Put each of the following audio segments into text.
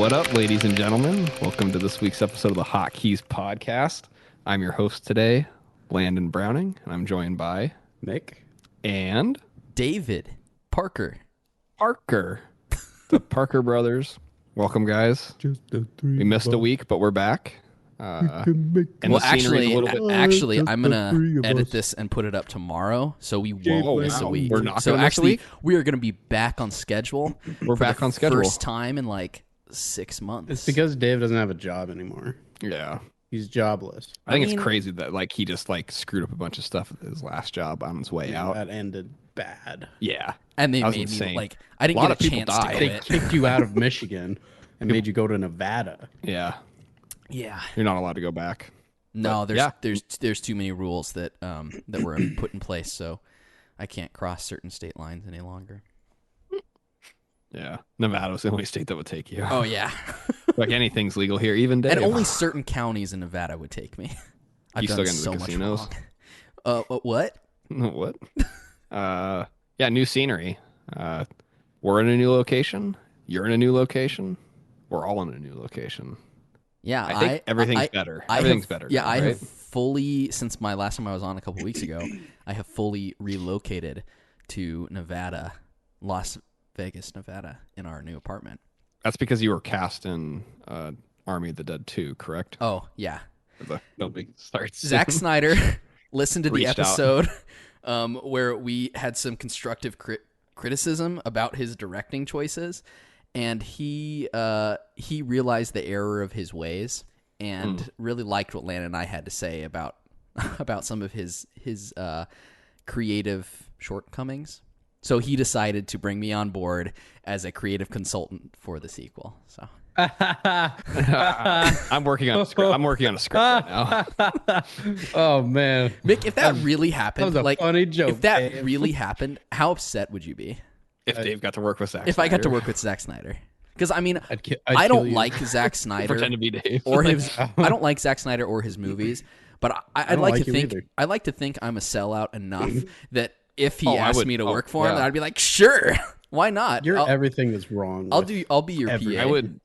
What up, ladies and gentlemen? Welcome to this week's episode of the Hotkeys podcast. I'm your host today, Landon Browning, and I'm joined by Mick and David Parker. The Parker brothers. Welcome, guys. We missed a week, but we're back. And Well, actually, I'm gonna edit this and put it up tomorrow, so we won't miss a week. We're not so gonna miss a actually, week? we are gonna be back on schedule. We're back on schedule. First time in like 6 months. It's because Dave doesn't have a job anymore. Yeah. He's jobless. I think it's crazy that like he just like screwed up a bunch of stuff at his last job on his way out. That ended bad. Yeah. and they that was made insane. me like I didn't A lot get of a people chance died. to They quit. kicked you out of Michigan and made you go to Nevada. Yeah. Yeah. You're not allowed to go back. No, But, there's too many rules that that were put in place, so I can't cross certain state lines any longer. Yeah. Nevada was the only state that would take you. Oh yeah. Like anything's legal here, even Dave. And only certain counties in Nevada would take me. I've You done still get into so the much casinos? wrong. What? What? Yeah, new scenery. We're in a new location. You're in a new location. We're all in a new location. Yeah, I think everything's better. Everything's better. Yeah, now, I right? have fully, since my last time I was on a couple weeks ago, I have fully relocated to Nevada, Las Vegas, Nevada, in our new apartment. That's because you were cast in Army of the Dead 2, correct? Oh, yeah. The movie starts. Zack Snyder listened to the Reached out. episode where we had some constructive criticism about his directing choices, and he realized the error of his ways and really liked what Landon and I had to say about some of his creative shortcomings. So he decided to bring me on board as a creative consultant for the sequel. So I'm working on a script. I'm working on a script right now. Oh, man. Mick, if that really happened, that was a funny joke, if that Dave. really happened, how upset would you be If Dave got to work with Zack if I got to Snyder. work with Zack Snyder? Because I mean, I'd I kill don't you. like Zack Snyder Pretend to be Dave. or his. I don't like Zack Snyder or his movies, but I'd don't like like to you think either. I'd like to think I'm a sellout enough that if he Oh, I asked would- me to oh, work for him, yeah. then I'd be like, sure, why not? You're I'll, everything that's wrong. I'll with I'll be your every- PA. I would.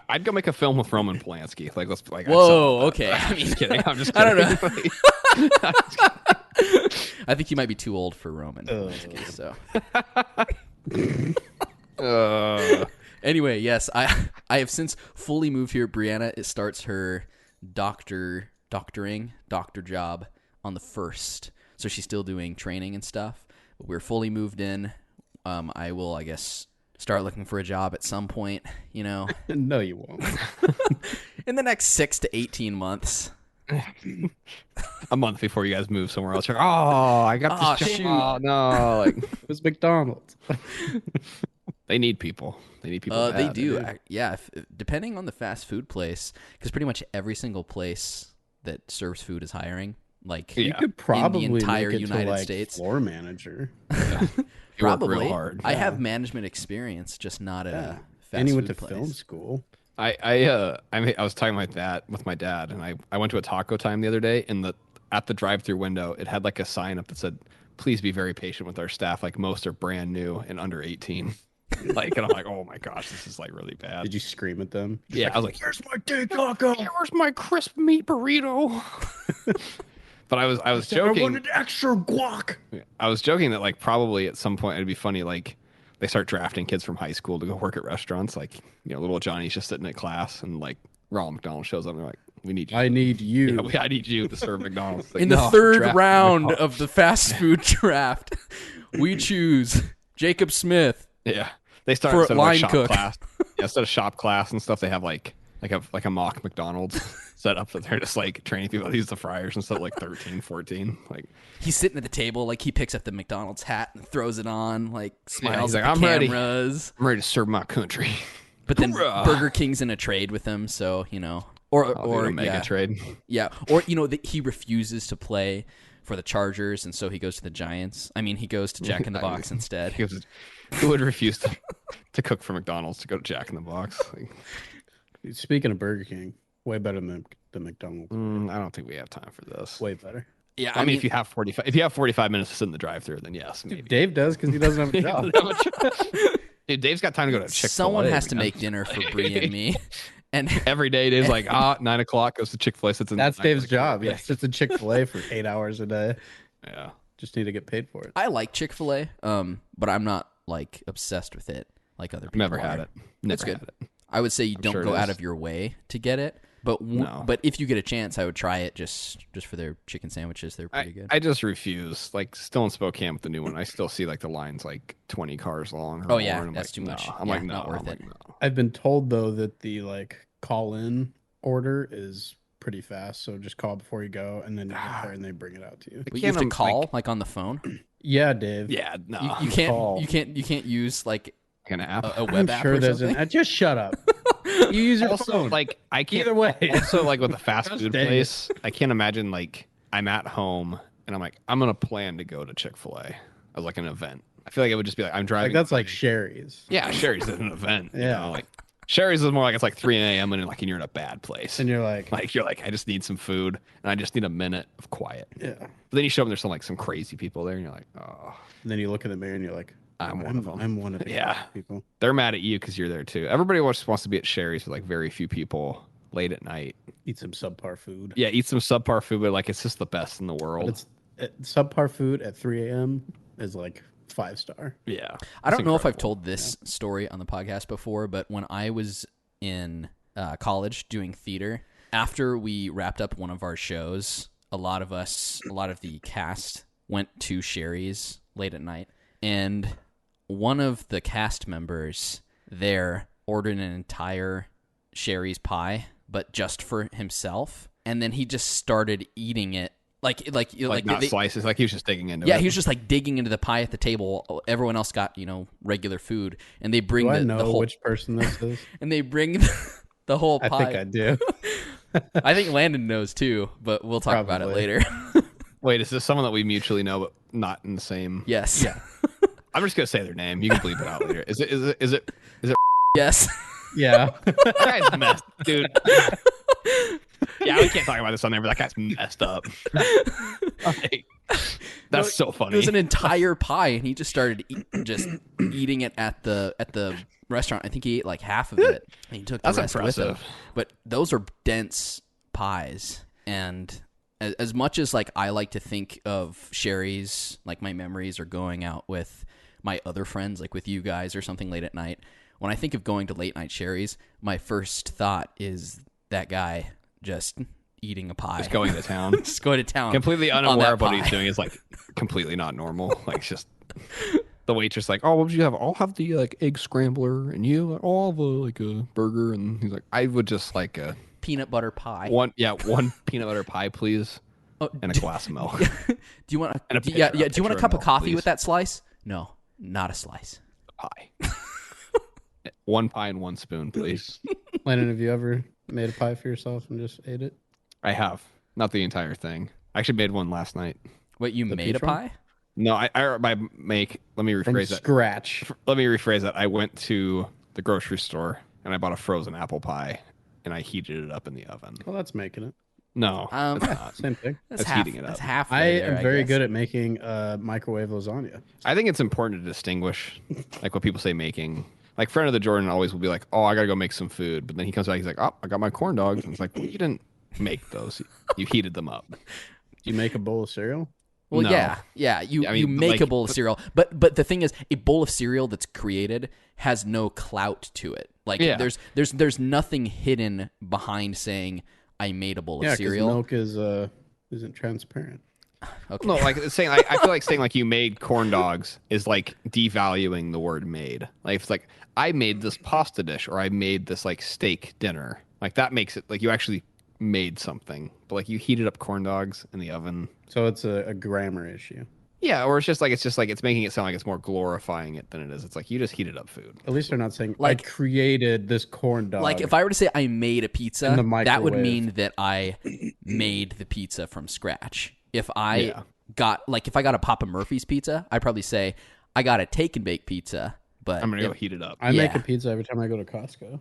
I'd go make a film with Roman Polanski. Like let's like. Whoa, okay. I'm just kidding. I'm just I kidding. don't know. I think you might be too old for Roman. in this case, so. Anyway, yes, I have since fully moved here. Brianna starts her doctor job on the 1st, so she's still doing training and stuff. But we're fully moved in. I will, I guess, start looking for a job at some point. You know, No, you won't. in the next 6 to 18 months. A month before you guys move somewhere else. You're like, oh, I got this shoot. job. Oh, no, like It was McDonald's. they need people. They need people. They bad. do. Yeah, depending on the fast food place, because pretty much every single place that serves food is hiring. Like, Yeah. You could probably entire make it United to, like, States. floor manager. You work probably. real hard. I have management experience, just not at a fast And he went food to place. film school. I was talking with my dad, and I went to a taco time the other day, and at the drive-through window, it had like a sign up that said, "Please be very patient with our staff. Like most are brand new and under 18." Like, and I'm like, oh my gosh, this is like really bad. Did you scream at them? Yeah, I was like, "Here's my day taco." "Where's my crisp meat burrito?" But I was I joking. wanted extra guac. I was joking that like probably at some point it'd be funny like they start drafting kids from high school to go work at restaurants. Like, you know, little Johnny's just sitting at class, and like Ronald McDonald shows up, and they're like, "We need you. I need you. I need you to serve McDonald's." Like, In the "No, third draft round McDonald's." of the fast food draft, we choose Jacob Smith. Yeah, they start For instead of like line shop cook. class. Yeah, instead of shop class and stuff, they have like a mock McDonald's set up that they're just like training people to use the fryers and stuff like 13, 14. Like He's sitting at the table, like he picks up the McDonald's hat and throws it on, like smiles he's at like, the "I'm ready. cameras. I'm ready to serve my country. But then Hoorah. Burger King's in a trade with him, so you know, or mega yeah, trade. yeah, or you know, he refuses to play for the Chargers, and so he goes to the Giants. I mean, he goes to Jack in the Box instead. Who would refuse to cook for McDonald's to go to Jack in the Box? Like, Speaking of Burger King, way better than the McDonald's. I don't think we have time for this. Way better. Yeah, I mean, if you have 45 minutes to sit in the drive-through, then yes, maybe. Dave does because he doesn't have a job. Dude, Dave's got time to go to Chick-fil-A. Someone has to man. make dinner for Bree and me. And Every day, Dave's like, 9 o'clock, goes to Chick-fil-A. That's Dave's job. Yeah, it's a Chick-fil-A for 8 hours a day. Yeah. Just need to get paid for it. I like Chick-fil-A, but I'm not like obsessed with it like other people. Never are. had it. Never It's good. had it. I would say you don't sure go it out is. of your way to get it, but No. but if you get a chance, I would try it just for their chicken sandwiches. They're pretty good. I just refuse. Like, still in Spokane with the new one, I still see like the lines like 20 cars long. Or Oh, yeah, more, and I'm that's like, too much. No. I'm Yeah, like, no, not worth I'm it. like, no. I've been told though that the like call-in order is pretty fast. So just call before you go, and then you get there and they bring it out to you. But you have to Can't, call like on the phone. Yeah, Dave. Yeah, no. You can't. call. You can't use like An app. a web I'm app sure or there's something. an. Just shut up. You use your Also, phone. like, I can't. Either way. Also, like with a fast Just food Dave. place, I can't imagine like I'm at home and I'm like, I'm gonna plan to go to Chick-fil-A as like an event. I feel like it would just be like I'm driving. Like that's like Sherry's. Yeah, Sherry's is an event. Yeah. Like Sherry's is more like it's like 3 a.m. and like you're in a bad place. And you're like, Like you're like, I just need some food and I just need a minute of quiet. yeah. But then you show up and there's some crazy people there and you're like, oh, And then you look in the mirror and you're like, I'm one of them. I'm one of the Yeah. people. They're mad at you because you're there too. Everybody just wants to be at Sherry's with like very few people late at night. Eat some subpar food. Yeah, eat some subpar food, but like it's just the best in the world. Subpar food at 3 a.m. is like 5-star. Yeah. I don't It's know if I've incredible. told this story on the podcast before, but when I was in college doing theater, after we wrapped up one of our shows, a lot of the cast went to Sherry's late at night, and one of the cast members there ordered an entire Sherry's pie, but just for himself, and then he just started eating it. Like not slices. Like he was just digging into it. yeah, he was just like digging into the pie at the table. Everyone else got, regular food, and they bring Do I the know whole which person this is? and they bring the whole I pie. think I do. I think Landon knows too, but we'll talk about it Probably. later. Wait, is this someone that we mutually know but not in the same? Yes. Yeah. I'm just gonna say their name. You can bleep it out later. Is it Yes. Yeah. that guy's messed, dude. Yeah, we can't talk about this on there, but that guy's messed up. Like, that's so funny. It was an entire pie, and he just started just eating it at the restaurant. I think he ate like half of it, and he took the That's rest with him. impressive. But those are dense pies, and as much as like I like to think of Sherry's, like my memories are going out with my other friends, like with you guys or something late at night. When I think of going to late night Sherry's, my first thought is that guy just eating a pie. Just going to town. Just going to town. Completely on unaware that of what he's pie. doing is like completely not normal. Like it's just the waitress like, oh, what would you have? I'll have the like egg scrambler, and you, I'll have like a burger. And he's like, I would just like a Peanut butter pie. one peanut butter pie, please, Oh, and a glass of milk. do you want And a do, pitcher- do you a want a pitcher cup of of coffee milk, with that slice? No, not a slice. Pie. One pie and one spoon, please. Landon, have you ever made a pie for yourself and just ate it? I have. Not the entire thing. I actually made one last night. What, you The made a peach one? pie? No, I make. Let me From rephrase that. scratch. Let me rephrase that. I went to the grocery store and I bought a frozen apple pie and I heated it up in the oven. Well, that's making it. No, Um, it's not. Same thing. That's Heating it up. That's half. I am very good at making microwave lasagna. I think it's important to distinguish, like what people say making. Like friend of the Jordan always will be like, "Oh, I gotta go make some food," but then he comes back, he's like, "Oh, I got my corn dogs." And it's like, well, you didn't make those; you heated them up. Do you make a bowl of cereal? Well, No. yeah. You I mean, you make like- a bowl of cereal, but the thing is, a bowl of cereal that's created has no clout to it. Like Yeah. there's nothing hidden behind saying I made a bowl Yeah, of because cereal. milk isn't transparent. Okay. No, like saying, I feel like saying like you made corn dogs is like devaluing the word "made." Like it's like I made this pasta dish or I made this like steak dinner. Like that makes it like you actually made something. But like you heated up corn dogs in the oven. So it's a grammar issue. Yeah, or it's just like it's making it sound like it's more glorifying it than it is. It's like you just heated up food. At least they're not saying Like- I created this corn dog. Like if I were to say I made a pizza, In the that would microwave. mean that I made the pizza from scratch. If I Yeah. if I got a Papa Murphy's pizza, I'd probably say I got a take and bake pizza. But I'm gonna go if- heat it up. I make yeah. a pizza every time I go to Costco.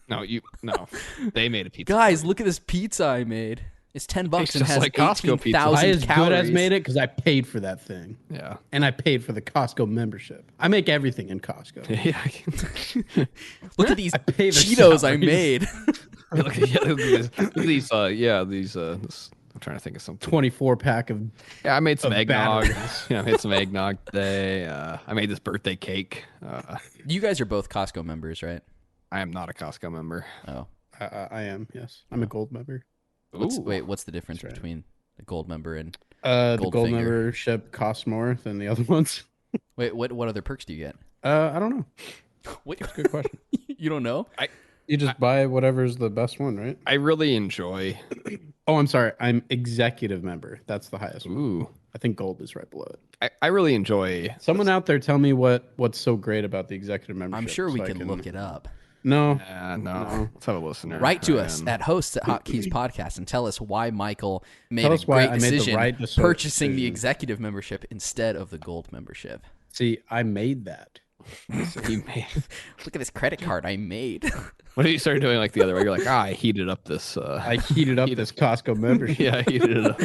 No, they made a pizza. guys, look at this pizza I made. It's $10 Tastes and just has like Costco pizza. 18,000 I as calories. good as made it because I paid for that thing. Yeah. And I paid for the Costco membership. I make everything in Costco. Yeah. Look at these I pay the Cheetos I salaries. made. Look at these. I'm trying to think of something. 24-pack of Yeah, I made some of eggnog. batteries. Yeah, I made some eggnog today. I made this birthday cake. You guys are both Costco members, right? I am not a Costco member. Oh. I am, yes. I'm a gold member. What's the difference right. between a gold member and The Gold gold finger. membership costs more than the other ones. wait? What other perks do you get? I don't know. What? Good question. You don't know? You just buy whatever's the best one, right? I really enjoy. Oh, I'm sorry. I'm executive member. That's the highest one. Ooh, I think gold is right below it. I really enjoy. Someone out there tell me what's so great about the executive membership. I'm sure we so I can look it up. No. No. Let's have a listener. Write to us And at hosts at Hotkeys Podcast and tell us why Michael made Tell a us why great I made the decision right purchasing the decision. executive membership instead of the gold membership. See, I made that. he made- Look at this credit card I made. What if you started doing like the other way? You're like, I heated up this. I heated up this Costco membership. Yeah, I heated it up.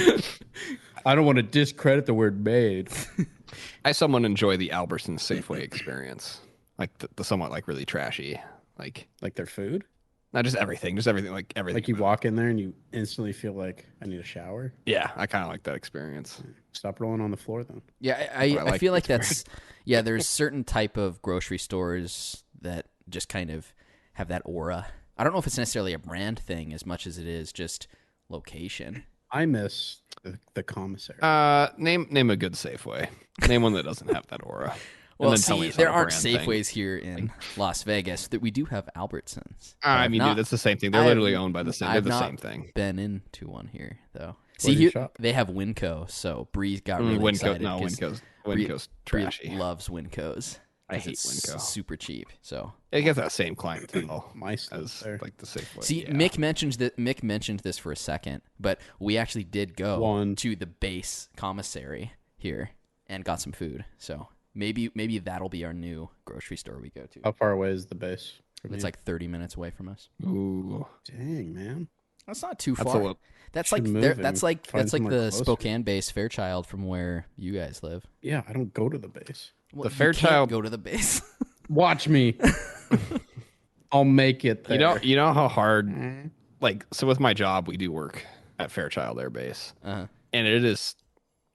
I don't want to discredit the word made. I somewhat enjoy the Albertsons Safeway experience, like the somewhat like really trashy, like Like their food? not just everything, like everything. Like you walk in there and you instantly feel like I need a shower. Yeah, I kind of like that experience. Stop rolling on the floor then. Yeah, I I like feel the like that's there's certain type of grocery stores that just kind of have that aura. I don't know if it's necessarily a brand thing as much as it is just location. I miss the commissary. Name a good Safeway. Name one that doesn't have that aura. And Well, then tell me see, it's there not a aren't brand thing. Safeways here in Las Vegas. That we do have Albertsons. but I I've mean, not dude, that's the same thing. They're I've- literally owned by the same. They're I've the not same thing. been into one here though. Where See, do you here shop? they have Winco, so Bree got really Winco, excited. no, 'cause Winco's Bree trashy. loves Wincos. I 'cause hate it's Winco. super cheap. So It gets that same clientele My stuff as there. like the Safeway. see, yeah. Mick mentioned this for a second, but we actually did go to the base commissary here and got some food. So maybe that'll be our new grocery store we go to. How far away is the base? from It's you? like 30 minutes away from us. Ooh, Dang, man. That's not too that's a far. little. That's Should like move there- and that's like find that's like somewhere the closer. Spokane base Fairchild from where you guys live. Yeah, I don't go to the base. Well, The you Fairchild- can't go to the base. Watch me. I'll make it there. You know how hard. Like, so with my job, we do work at Fairchild Air Base, Uh-huh. and it is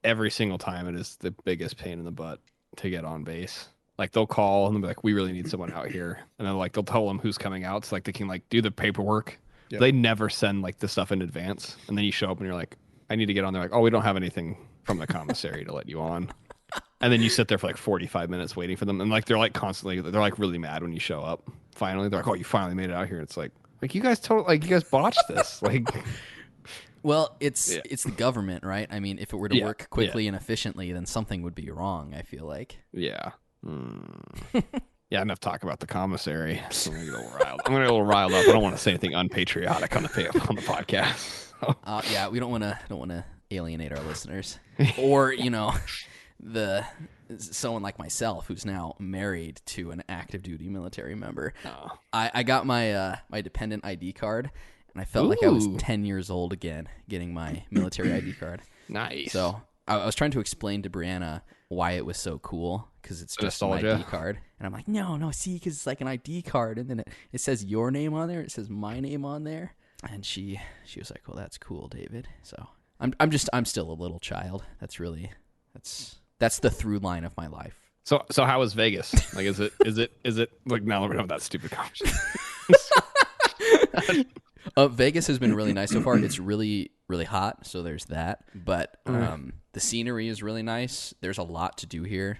every single time it is the biggest pain in the butt to get on base. Like they'll call and they'll be like, "We really need someone out here," and then like they'll tell them who's coming out, so like they can like do the paperwork. Yep. They never send like the stuff in advance, and then you show up and you're like, "I need to get on." They're like, "Oh, we don't have anything from the commissary to let you on." And then you sit there for like 45 minutes waiting for them, and like they're like constantly, they're like really mad when you show up. Finally, they're like, "Oh, you finally made it out here." It's like you guys you guys botched this. Like, Well, it's Yeah. it's the government, right? I mean, if it were to Yeah, work quickly and efficiently, then something would be wrong, I feel like. yeah. Yeah, enough talk about the commissary. I'm gonna get a little riled. I'm gonna get a little riled up. I don't want to say anything unpatriotic on the podcast. Yeah, we don't want to alienate our listeners, or someone like myself who's now married to an active duty military member. Oh. I got my my dependent ID card, and I felt like I was Ooh. 10 years old again getting my military ID card. Nice. So I was trying to explain to Brianna why it was so cool because it's The just an nostalgia? ID card, and I'm like, no, see, because it's like an ID card, and then it says your name on there, it says my name on there, and she was like, well, that's cool, David. So I'm still a little child. That's the through line of my life. So how was Vegas? Like, is it like now we're done with that stupid conversation? Vegas has been really nice so far. It's really, really hot, so there's that. But the scenery is really nice. There's a lot to do here,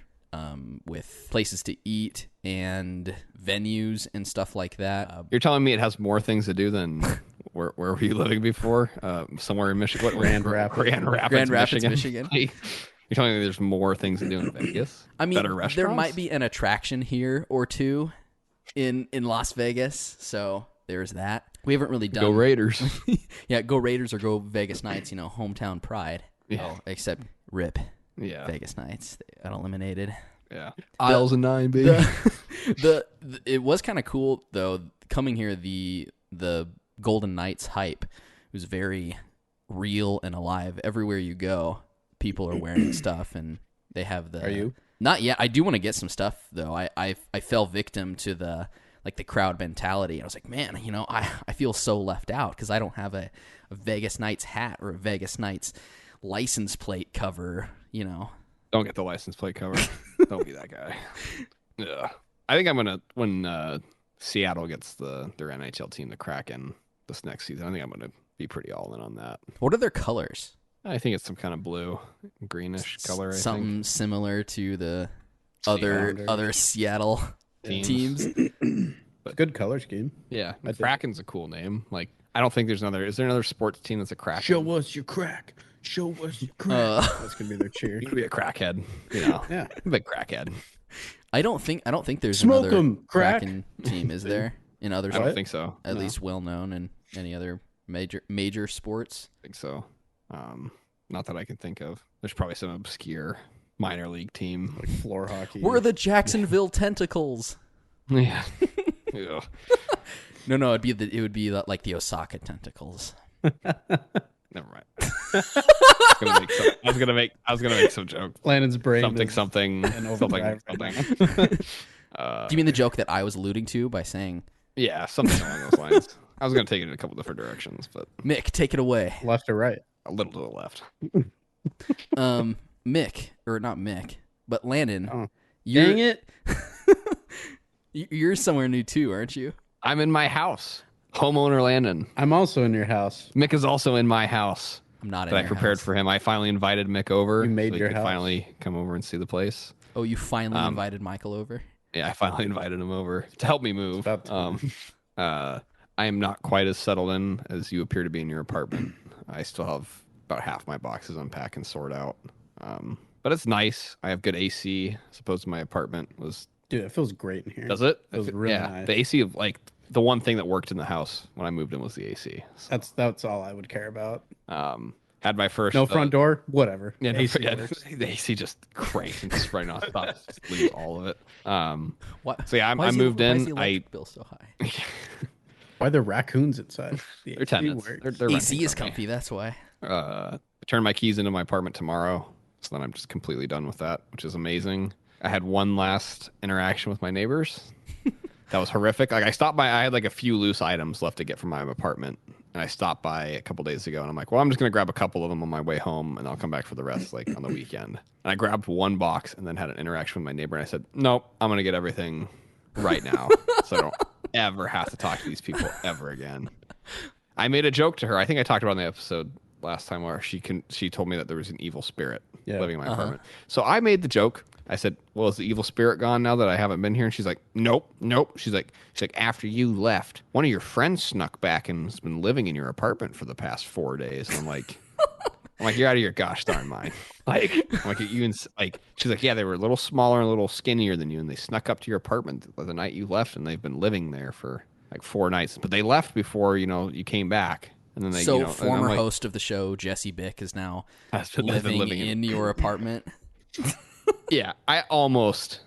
with places to eat and venues and stuff like that. You're telling me it has more things to do than where were you living before? Somewhere in Michigan. What, Grand Rapids. Grand Rapids, Michigan. You're telling me there's more things to do in Vegas? I mean, Better restaurants? there might be an attraction here or two in Las Vegas, so there's that. We haven't really done Go Raiders. Yeah, go Raiders or go Vegas Knights. hometown pride. Yeah. Oh, except RIP Yeah. Vegas Knights. They got eliminated. Yeah. Bells and 9, baby. The it was kind of cool though coming here. The Golden Knights hype was very real and alive. Everywhere you go, people are wearing stuff, and they have the. Are you? Not yet. I do want to get some stuff though. I fell victim to the crowd mentality. And I was like, man, I feel so left out because I don't have a Vegas Knights hat or a Vegas Knights license plate cover. Don't get the license plate cover. Don't be that guy. Yeah. I think I'm gonna when Seattle gets their NHL team, the Kraken, this next season. I think I'm gonna be pretty all in on that. What are their colors? I think it's some kind of blue, greenish color. Something similar to the Seattle. other Seattle teams. But Good color scheme. yeah, I think- Kraken's a cool name. Like, I don't think there's another. Is there another sports team that's a Kraken? Show us your crack. Show us your crack. That's gonna be their cheer. You could be a crackhead. Yeah. Big crackhead. I don't think there's Smoke another 'em, crack. Kraken team. Is there in other I don't What? think so. at No. least well known in any other major sports? I think so. Not that I can think of. There's probably some obscure minor league team. Like floor hockey. We're the Jacksonville Tentacles. Yeah. Yeah. No, it would be like the Osaka Tentacles. Never mind. I was gonna make some joke. Landon's brain. Something. an overdrive Something. Do you mean the joke that I was alluding to by saying, Yeah, something along those lines. I was gonna take it in a couple different directions, but Mick, take it away. left or right. a little to the left. Mick, or not Mick, but Landon. Oh. You're, Dang it. You're somewhere new too, aren't you? I'm in my house. Homeowner Landon. I'm also in your house. Mick is also in my house I'm not in that I your prepared house. for him. I finally invited Mick over. You made so he your could house. finally come over and see the place. Oh, you finally invited Michael over? Yeah, I finally invited him over to help me move. About time. I am not quite as settled in as you appear to be in your apartment. I still have about half my boxes unpack and sort out. But it's nice. I have good AC as opposed to my apartment was. Dude, it feels great in here. Does it? Feels really yeah. nice. The AC, like the one thing that worked in the house when I moved in was the AC. So, That's all I would care about. had my first No front door, whatever. Yeah, AC yeah, works. the AC just cranks and just right on stop, just leaves all of it. What? So yeah, Why I is moved why is in. the electric bill so high? Why are there raccoons inside? The They're AC tenants. works. They're AC renting is from me. comfy, that's why. I turned my keys into my apartment tomorrow, so then I'm just completely done with that, which is amazing. I had one last interaction with my neighbors. That was horrific. Like I stopped by, I had like a few loose items left to get from my apartment, and I stopped by a couple days ago, and I'm like, well, I'm just gonna grab a couple of them on my way home, and I'll come back for the rest like on the weekend. And I grabbed one box, and then had an interaction with my neighbor, and I said, nope, I'm gonna get everything right now, so I don't ever have to talk to these people ever again. I made a joke to her. I think I talked about it in the episode last time where she told me that there was an evil spirit living in my apartment. So I made the joke. I said, well, is the evil spirit gone now that I haven't been here? And she's like, nope. She's like, after you left, one of your friends snuck back and has been living in your apartment for the past 4 days. And I'm like, you're out of your gosh darn mind. Like, she's like, yeah, they were a little smaller and a little skinnier than you. And they snuck up to your apartment the night you left. And they've been living there for like 4 nights, but they left before, you came back. And then they, So and I'm former like, host of the show, Jesse Bick, is now has been living in your apartment. Yeah, I almost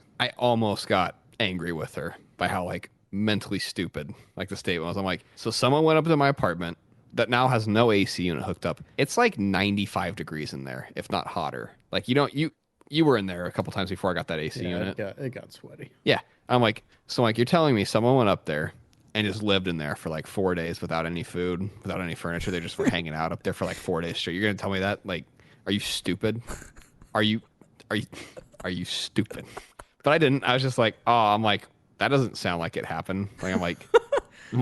got angry with her by how like mentally stupid like the statement was. I'm like, so someone went up to my apartment that now has no AC unit hooked up. It's like 95 degrees in there, if not hotter. Like you were in there a couple times before I got that AC Yeah, unit. it got sweaty. Yeah, I'm like, so like you're telling me someone went up there and just lived in there for like 4 days without any food, without any furniture. They just were hanging out up there for like 4 days straight. You're gonna tell me that? Like, are you stupid? Are you stupid? But I didn't. I was just like, oh, I'm like, that doesn't sound like it happened. Like, I'm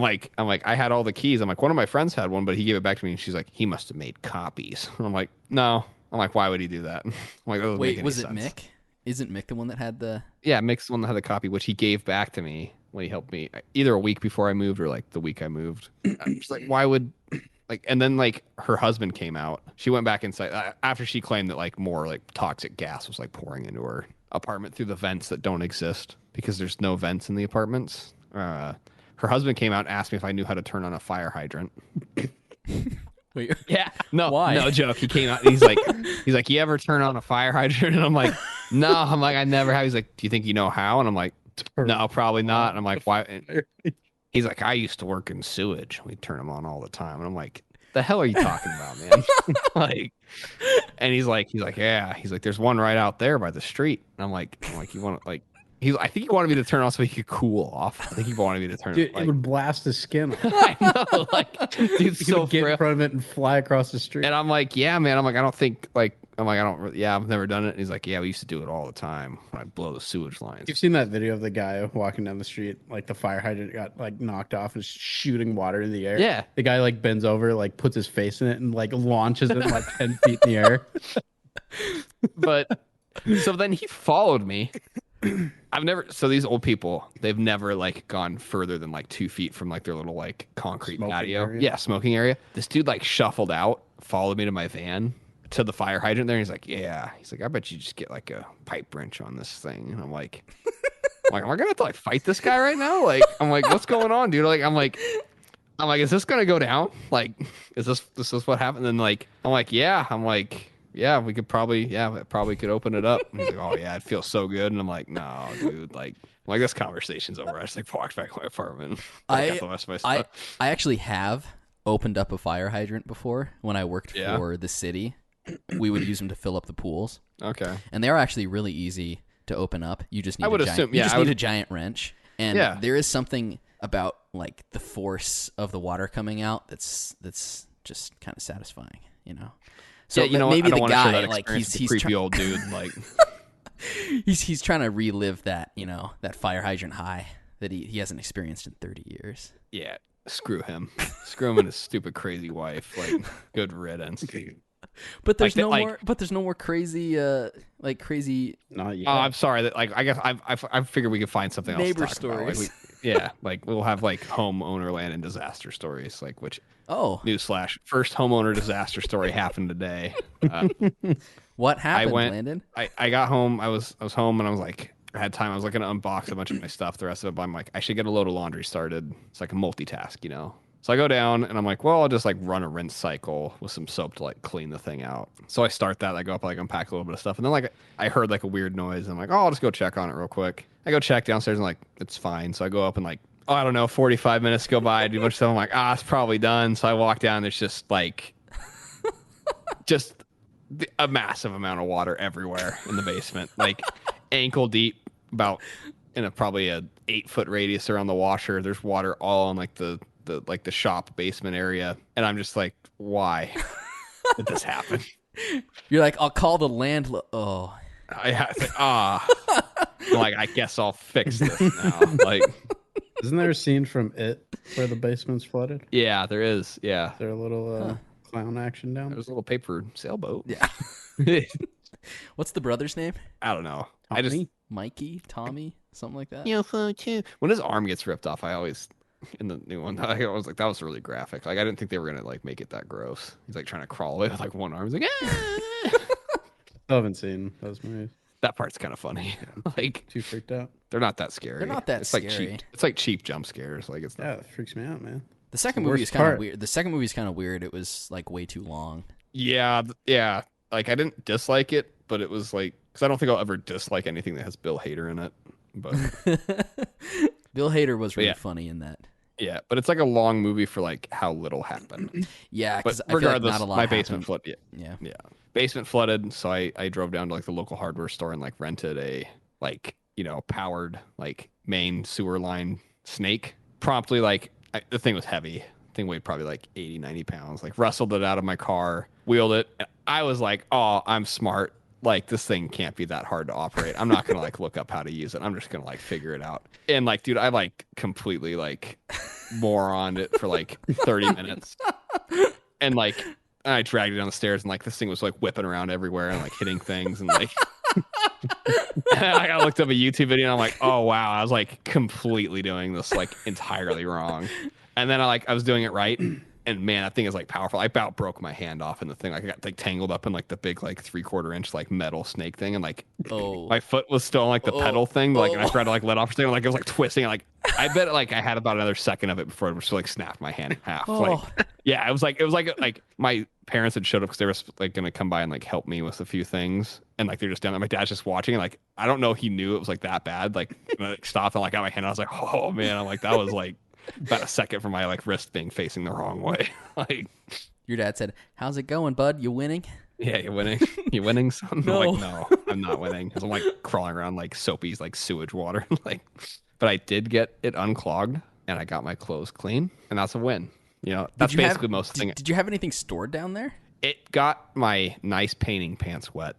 like, I had all the keys. I'm like, one of my friends had one, but he gave it back to me. And she's like, he must have made copies. And I'm like, no. I'm like, why would he do that? I'm like, that doesn't make Wait, any was it sense. Mick? Isn't Mick the one that had the... Yeah, Mick's the one that had the copy, which he gave back to me when he helped me either a week before I moved or like the week I moved. I'm just like, why would... Like, and then like her husband came out. She went back inside after she claimed that like more like toxic gas was like pouring into her apartment through the vents that don't exist because there's no vents in the apartments. Her husband came out and asked me if I knew how to turn on a fire hydrant. Wait, Yeah, no, Why? no joke. He came out and he's like, you ever turn on a fire hydrant? And I'm like, no. I'm like, I never have. He's like, do you think you know how? And I'm like, no, probably not. And I'm like, why? And he's like, I used to work in sewage. We turn them on all the time. And I'm like, the hell are you talking about, man? Like, and yeah. He's like, there's one right out there by the street. And I'm like, you want to like? I think he wanted me to turn off so he could cool off. I think he wanted me to turn. Dude, Like, it would blast his skin off. I know, like, dude's He so would get frail. in front of it and fly across the street. And I'm like, yeah, man. I'm like, I don't think like. I'm like, I don't. Yeah, I've never done it. And he's like, yeah, we used to do it all the time when I blow the sewage lines. You've seen that video of the guy walking down the street, like the fire hydrant got like knocked off and is shooting water in the air. Yeah. The guy like bends over, like puts his face in it and like launches it like 10 feet in the air. But so then he followed me. So these old people, they've never like gone further than like 2 feet from like their little like concrete Smoking patio. area? Yeah, smoking area. This dude like shuffled out, followed me to my van to the fire hydrant there. And he's like, yeah. He's like, I bet you just get like a pipe wrench on this thing. And I'm like, am I gonna have to like fight this guy right now? Like, I'm like, what's going on, dude? Like, I'm like, is this gonna go down? Like, is this what happened? And like, I'm like, yeah. I'm like, yeah, we could probably, could open it up. And he's like, oh yeah, it feels so good. And I'm like, no, dude, like this conversation's over. I just like walked back to my apartment. Got the rest of my stuff. I actually have opened up a fire hydrant before when I worked for the city. We would use them to fill up the pools. Okay. And they are actually really easy to open up. You just need a giant wrench. And there is something about like the force of the water coming out that's just kind of satisfying, you know. So yeah, you know, maybe I don't the want to show guy that like he's creepy old dude like he's trying to relive that, you know, that fire hydrant high that he hasn't experienced in 30 years. Yeah, screw him. Screw him and his stupid crazy wife. Like, good riddance. But there's there's no more crazy crazy. Not yet. Oh, I'm sorry. That like I guess I figured we could find something else. Neighbor to talk about. stories. Like we'll have like homeowner land and disaster stories. Like newsflash, first homeowner disaster story happened today. What happened, Landon? I got home. I was home and I was like, I had time. I was like gonna unbox a bunch of my stuff. The rest of it, but I'm like, I should get a load of laundry started. It's like a multitask, you know. So I go down and I'm like, well, I'll just like run a rinse cycle with some soap to like clean the thing out. So I start that. I go up, like unpack a little bit of stuff. And then like I heard like a weird noise. And I'm like, oh, I'll just go check on it real quick. I go check downstairs and like, it's fine. So I go up and like, oh, I don't know, 45 minutes go by. I do a bunch of stuff. I'm like, it's probably done. So I walk down. And there's just like, a massive amount of water everywhere in the basement, like ankle deep, about in probably a 8-foot radius around the washer. There's water all in like the shop basement area, and I'm just like, why did this happen? You're like, I'll call the landlord. Oh, I'm like, I guess I'll fix this now. Like, isn't there a scene from It where the basement's flooded? Yeah, there is. Yeah, is there a little clown action down? There's a little paper sailboat. Yeah. What's the brother's name? I don't know. Tommy? Mikey, Tommy, something like that. When his arm gets ripped off, I always. In the new one, I was like, that was really graphic. Like, I didn't think they were gonna like make it that gross. He's like trying to crawl away with like one arm. He's like, I haven't seen those movies. That part's kind of funny. Like, too freaked out. They're not that scary. They're not that it's scary. Like cheap. It's like cheap jump scares. Like, it's not. Yeah, it freaks me out, man. The second movie is kind of weird. The second movie is kind of weird. It was like way too long. Yeah. Like, I didn't dislike it, but it was like, because I don't think I'll ever dislike anything that has Bill Hader in it. But Bill Hader was really funny in that. Yeah, but it's like a long movie for like how little happened. Yeah, but regardless, not a lot my basement flooded. Yeah, basement flooded. So I drove down to like the local hardware store and like rented a like, you know, powered like main sewer line snake. Promptly, like the thing was heavy. The thing weighed probably like 80, 90 pounds. Like wrestled it out of my car, wheeled it. And I was like, oh, I'm smart. Like, this thing can't be that hard to operate. I'm not going to, like, look up how to use it. I'm just going to, like, figure it out. And, like, dude, I, like, completely, like, moroned it for, like, 30 minutes. And, like, I dragged it down the stairs, and, like, this thing was, like, whipping around everywhere and, like, hitting things. And, like, and I looked up a YouTube video, and I'm like, oh, wow. I was, like, completely doing this, like, entirely wrong. And then I was doing it right. And man, that thing is like powerful. I about broke my hand off in the thing. Like I got like tangled up in like the big like 3/4 inch like metal snake thing, and like my foot was still on like the pedal thing. Like and I tried to like let off something, like it was like twisting. And, like I bet like I had about another second of it before it was like snapped my hand in half. Like yeah, it was like my parents had showed up because they were like gonna come by and like help me with a few things, and like they're just down there. My dad's just watching, and like I don't know, he knew it was like that bad. Like and I, like, stopped and like got my hand. And I was like, oh man, I'm like that was like. About a second from my like wrist being facing the wrong way. Like Your dad said, "How's it going, bud? You winning?" Yeah, you're winning. You winning, son? No. I'm like, no, I'm not winning. 'Cause I'm like crawling around like soapy, like sewage water. Like, but I did get it unclogged, and I got my clothes clean, and that's a win. You know, that's basically most of the thing. Did you have anything stored down there? It got my nice painting pants wet.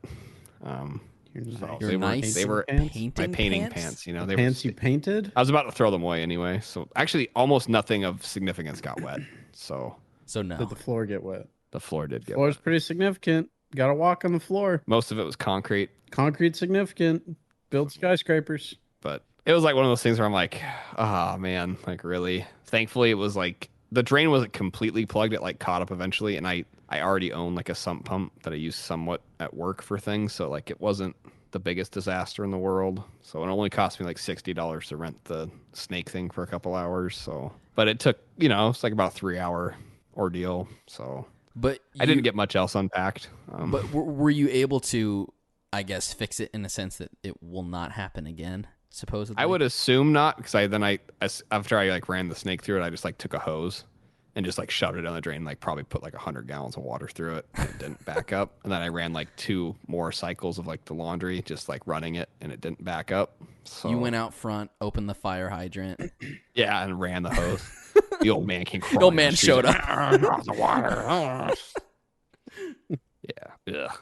Your nice they were painting my painting pants? pants. You know, The they pants were. you painted? I was about to throw them away anyway. So actually, almost nothing of significance got wet. So So no. Did the floor get wet? the floor did get Floor's wet. pretty significant. Got to walk on the floor. Most of it was concrete, Concrete significant. Build skyscrapers. but it was like one of those things where I'm like, ah, man, like really. Thankfully, it was like the drain wasn't completely plugged. It like caught up eventually, and I already own like a sump pump that I use somewhat at work for things, so like it wasn't the biggest disaster in the world. So it only cost me like $60 to rent the snake thing for a couple hours. So, but it took, you know, it's like about a 3-hour ordeal. So But I didn't get much else unpacked. But were you able to, I guess, fix it in a sense that it will not happen again? Supposedly, I would assume not, because after I like ran the snake through it, I just like took a hose and just like shoved it down the drain, like probably put like 100 gallons of water through it, and it didn't back up. And then I ran like 2 more cycles of like the laundry, just like running it, and it didn't back up. So You went out front, opened the fire hydrant. yeah, and ran the hose. The old man came crawling. The old man down the showed street, up. The water. Yeah.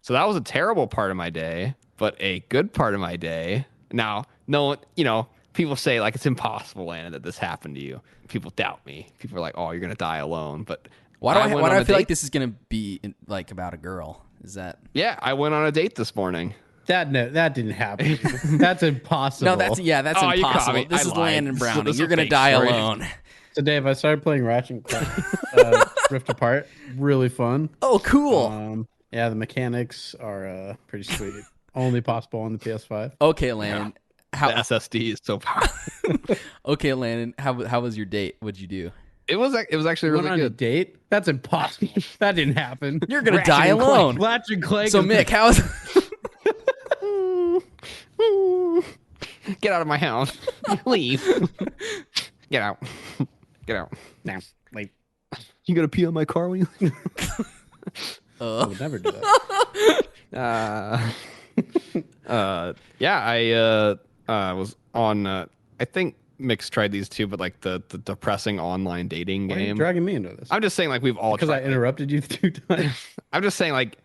So that was a terrible part of my day, but a good part of my day. Now, no one, you know, people say like it's impossible, Landon, that this happened to you. People doubt me. People are like, "Oh, you're gonna die alone." But Why do I went on a feel like date. this is gonna be like about a girl? Is that Yeah, I went on a date this morning. That didn't happen. That's impossible. no? That's that's Oh, you caught impossible. me. This I is lied. Landon This Browning. is a You're gonna fake die story. alone. So Dave, I started playing Ratchet and Clank, Rift Apart. Really fun. Oh, cool. Yeah, the mechanics are pretty sweet. Only possible on the PS5. Okay, Landon. The How? SSD is so powerful. Okay, Landon. How was your date? What'd you do? It was actually Went really on a good. date? That's impossible. That didn't happen. You're gonna Ratchet die and Clank. alone. Ratchet and Clank. So is- Mick, how's? Get out of my house. Leave. Get out. Get out. Now, like, You gonna pee on my car when you leave? I would never do that. Yeah, I was on. I think Mick's tried these too, but like the depressing online dating Why are you game. dragging me into this? I'm just saying, like we've all Because I tried. interrupted you 2 times. I'm just saying, like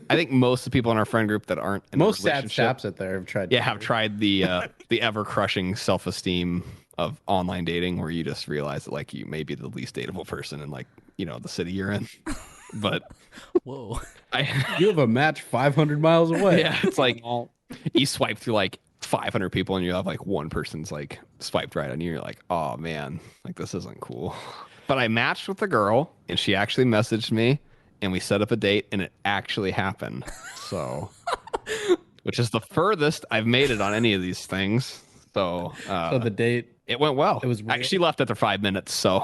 I think most of the people in our friend group that aren't in Most a sad relationship, saps out there have tried. yeah, have tried the ever crushing self esteem of online dating, where you just realize that like you may be the least dateable person in like the city you're in. But Whoa. You have a match 500 miles away. Yeah, it's like you swipe through like 500 people and you have like one person's like swiped right on you. You're like, oh man, like this isn't cool. But I matched with the girl and she actually messaged me and we set up a date and it actually happened. So, which is the furthest I've made it on any of these things. So, So the date, it went well. It was real? She left after 5 minutes. So,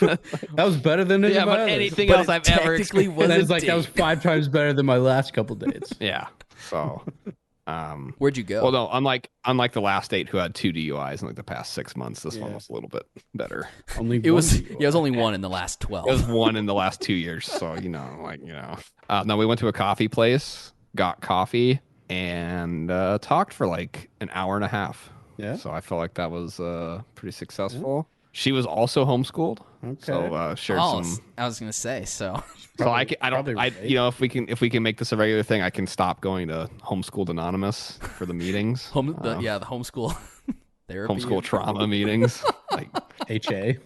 that was better than any yeah, of my but others. anything But else it I've ever technically experienced. was And a it's like that was date. 5 times better than my last couple dates. Yeah. So, Where'd you go? well, no, unlike the last date who had 2 DUIs in like the past 6 months, this one was a little bit better. Only It was one it was only one in the last 12. It was one in the last 2 years. So, no, we went to a coffee place, got coffee, and talked for like an hour and a half. Yeah. So I felt like that was pretty successful. She was also homeschooled. Okay. So shared Oh, some. I was gonna say so. So I don't. probably right. If we can make this a regular thing, I can stop going to Homeschooled Anonymous for the meetings. The homeschool therapy. Homeschool trauma meetings. Like, HA.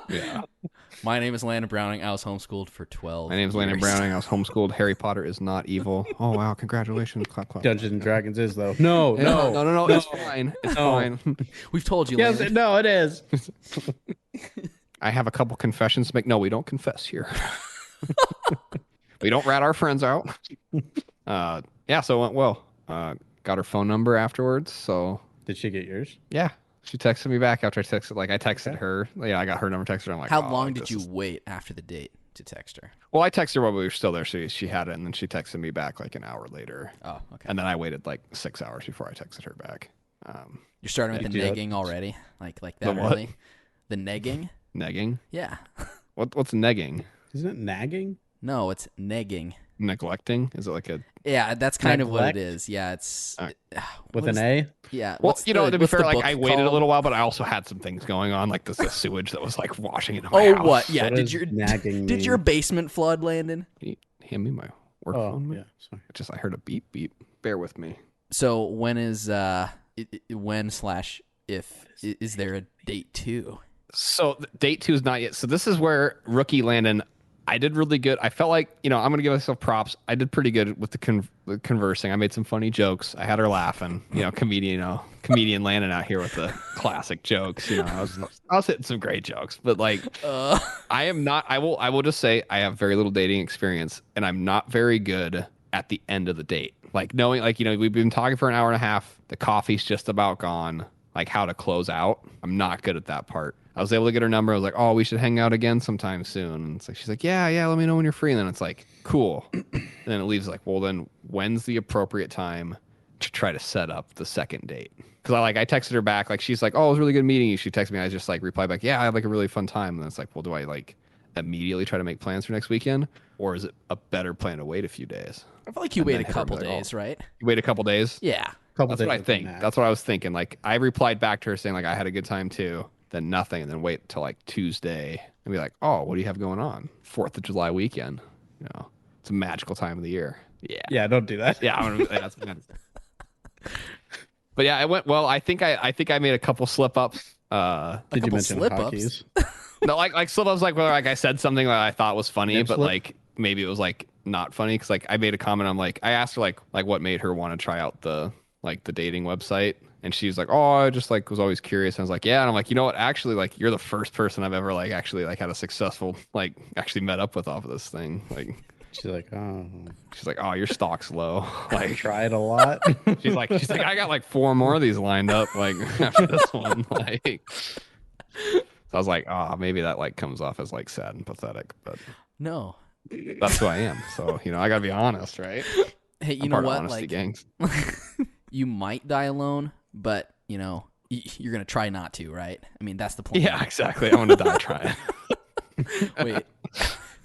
yeah. My name is Landon Browning. I was homeschooled for 12. My name's Landon years. Browning. I was homeschooled. Harry Potter is not evil. Oh wow! Congratulations! Clap clap. Dungeons and Dragons is though. No. No. It's fine. It's fine. We've told you, Yes, Landon. no, it is. I have a couple confessions to make. No, we don't confess here. We don't rat our friends out. Yeah, so it went well. Got her phone number afterwards. So Did she get yours? yeah, she texted me back after I texted. Like I texted her. Yeah, I got her number. Texted her. I'm like, How oh, long like, did this you is- wait after the date to text her? Well, I texted her while we were still there. She had it, and then she texted me back like an hour later. Oh, okay. And then I waited like 6 hours before I texted her back. You're starting with the do that. negging already, like The that what? early. The negging, Negging. yeah. What's negging? Isn't it nagging? No, it's negging. Neglecting? Is it like a? Yeah, that's kind of what it Neglect? is. Yeah, it's All right. With what an is- A? Yeah. Well, what's to be what's fair, the like book I waited a called? little while, but I also had some things going on, like the sewage that was like washing into my Oh, house. what? Yeah. What Did does your nagging did mean? your basement flood, Landon? Can you hand me my work Oh, phone? yeah. Sorry. I heard a beep beep. Bear with me. So when is when/if is there a date 2? So date 2 is not yet. So this is where rookie Landon. I did really good. I felt like, I'm going to give myself props. I did pretty good with the conversing. I made some funny jokes. I had her laughing. Comedian Landon out here with the classic jokes. I was hitting some great jokes. But like, I am not. I will just say I have very little dating experience, and I'm not very good at the end of the date. Like knowing, like we've been talking for an hour and a half. The coffee's just about gone. Like how to close out. I'm not good at that part. I was able to get her number. I was like, oh, we should hang out again sometime soon. And it's like, she's like, yeah, let me know when you're free. And then it's like, cool. And then it leaves like, well, then when's the appropriate time to try to set up the second date? Because I texted her back. Like, she's like, oh, it was really good meeting you. She texted me. I just like replied back, yeah, I had like a really fun time. And then it's like, well, do I like immediately try to make plans for next weekend? Or is it a better plan to wait a few days? I feel like you And wait then a hit her and couple be like, days, right? You wait a couple days? Yeah. Couple That's what I days with think. a nag. That's what I was thinking. Like, I replied back to her saying, like, I had a good time too. Then nothing, and then wait till like Tuesday and be like, oh, what do you have going on? 4th of July weekend. It's a magical time of the year. Yeah. Yeah, don't do that. Yeah. But yeah, I went well. I think I made a couple slip ups. Did you couple mention slip-ups? hotkeys? No, like slip ups, like whether like I said something that I thought was funny, Nip but slip? like maybe it was like not funny because like I made a comment. I'm like, I asked her like what made her want to try out the dating website. And she's like, oh, I just like was always curious. And I was like, yeah. And I'm like, you know what? Actually, like you're the first person I've ever like actually like had a successful like actually met up with off of this thing. Like She's like, oh, she's like, oh, your stock's low. Like tried a lot. she's like, I got like 4 more of these lined up. Like after this one, like. So I was like, maybe that like comes off as like sad and pathetic, but No. that's who I am. So I gotta be honest, right? Hey, you I'm know part of what? Honesty Like, gangs. you might die alone, but you're gonna try not to, right? I mean, that's the point. Yeah, exactly. I'm gonna die trying. Wait,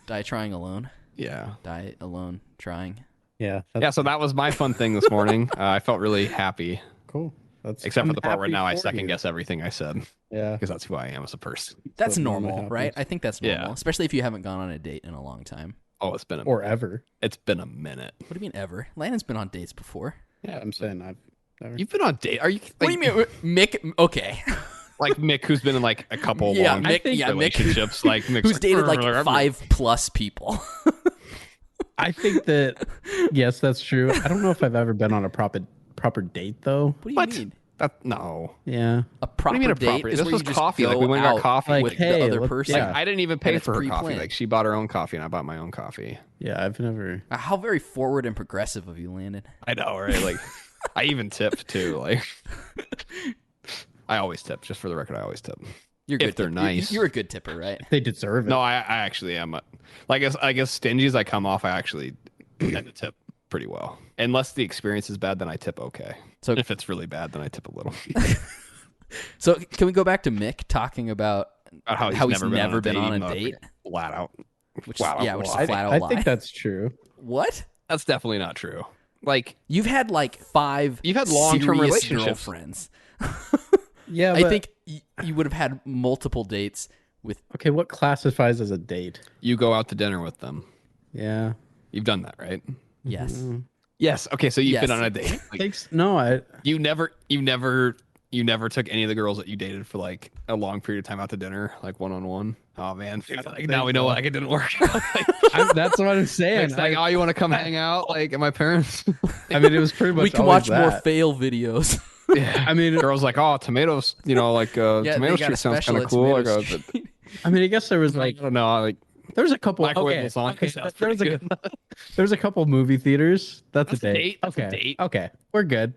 die trying alone? Yeah. Die alone trying? Yeah. Yeah, so that was my fun thing this morning. I felt really happy, Cool. except for I'm the part where happy now I for second you. guess everything I said Yeah. because that's who I am as a person. That's So normal normal, right? happens. I think that's Yeah. normal, especially if you haven't gone on a date in a long time. Oh, it's been Or ever. a minute. What do you mean ever? Landon's been on dates before. Yeah, I'm saying I've never. You've been on date? Are you? What do you mean, Mick? Okay, Like Mick, who's been in like a couple Yeah, long Mick- yeah, Mick- relationships? Like Mick's who's like, dated like "Brr, 5+ people? I think that yes, that's true. I don't know if I've ever been on a proper date though. What do you What? mean? No. Yeah. A proper do you mean a date proper date? is This where was you just coffee. go Like, we went and got out coffee Like, with hey, the other let's- person. yeah. I didn't even And pay it's for her coffee. pre-planned. Like she bought her own coffee and I bought my own coffee. Yeah, I've never. How very forward and progressive of you, Landon. I know, right? Like I even tipped too. Like I always tip. Just for the record, I always tip. You're If good. they're nice. You're a good tipper, right? They deserve it. No, I actually am. Like I guess stingy as I come off, I actually tend to tip pretty well. Unless the experience is bad, then I tip okay. So- if it's really bad, then I tip a little. So can we go back to Mick talking about About how he's never been on even a though date? it's flat out. Which Flat out is, yeah, which is lie. a flat out I lie. think that's true. What? That's definitely not true. Like You've had like 5 You've had long-term serious relationships. girlfriends. Yeah, I but, think you would have had multiple dates with. Okay, what classifies as a date? you go out to dinner with them. Yeah. You've done that, right? Yes. Mm. Yes. Okay, so you've Yes. been on a date. Like, Takes no. I you never took any of the girls that you dated for like a long period of time out to dinner, like one-on-one. Oh man, like, now we know like it didn't work. Like, that's what I'm saying. it's like, oh, you want to come hang out like at my parents? I mean, it was pretty much. We can always watch more that. fail videos. Yeah. I mean, Girls like, oh, tomatoes, like Yeah, tomato they got a street sounds special kind of at cool. I Tomato go, Street. I mean, I guess there was I like don't know, like there was a couple. microwave Okay, lasagna okay, sounds there was pretty a good. there was a couple movie theaters. That's a That's a date. date. That's a Okay, date. okay, we're good.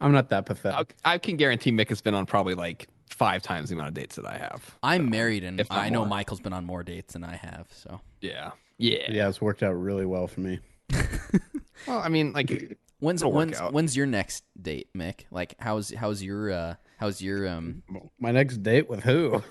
I'm not that pathetic. I can guarantee Mick has been on probably like 5 times the amount of dates that I have. I'm married, and If not I know more. Michael's been on more dates than I have. So Yeah. Yeah, it's worked out really well for me. Well, I mean, like, when's It'll work out. when's your next date, Mick? Like how's your My next date with who?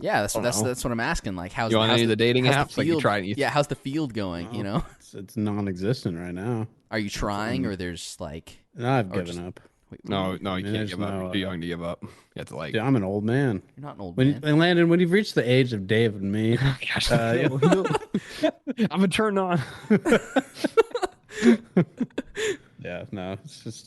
Yeah, that's don't know. that's what I'm asking. Like, how's You on any of the dating how's apps? The Like, you field, try. yeah, how's the field going? You know, It's non-existent right now. are you trying or there's like? No, I've Or given just- up. Wait, No, what? no, you can't There's give up. no, You're too young to give up. You have to like. Dude, I'm an old man. You're not an old When man. and Landon, when you've reached the age of Dave and me, Gosh, you'll- I'm a turn on. yeah, no, it's just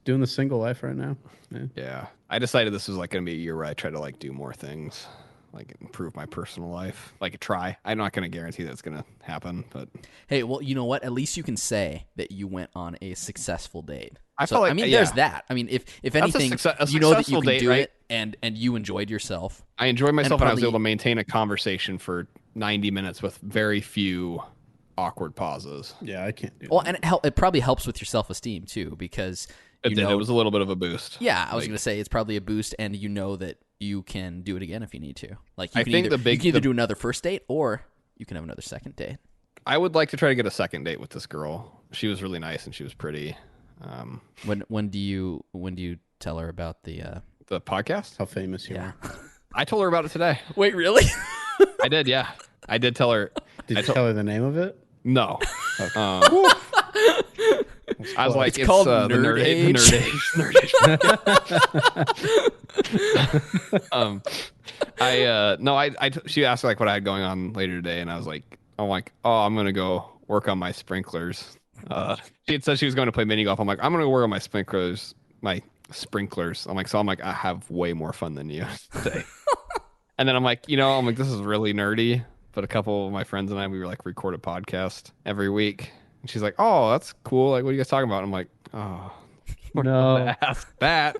doing the single life right now. Yeah. Yeah, I decided this was like going to be a year where I try to like do more things, like improve my personal life, like try. I'm not going to guarantee that's going to happen, but Hey, well, you know what? At least you can say that you went on a successful date. I feel like- I mean, yeah. there's that. I mean, if That's a anything, success- a you know that you successful can date, do right? it, and you enjoyed yourself. I enjoyed myself and I was probably- able to maintain a conversation for 90 minutes with very few awkward pauses. Yeah, I can't do Well, that. and it probably helps with your self-esteem too, because It you did. know, It was a little bit of a boost. yeah, I was Like, going to say it's probably a boost, and you know that you can do it again if you need to. Like, you I can think either, the big- you can either the- do another first date or you can have another second date. I would like to try to get a second date with this girl. She was really nice and she was pretty. When do you tell her about the? The podcast? How famous you Yeah. are. I told her about it today. Wait, really? I did, yeah. I did tell her. Did I you told- tell her the name of it? No. I was like, It's called the Nerd Age. Age. She asked like what I had going on later today, and I'm like, I'm gonna go work on my sprinklers. She had said she was going to play mini golf. I'm like, I'm gonna work on my sprinklers. I'm like, I have way more fun than you today. And then I'm like, this is really nerdy, but a couple of my friends and I, we were like record a podcast every week. And she's like, oh, that's cool. Like, what are you guys talking about? I'm like, oh, No. ask that.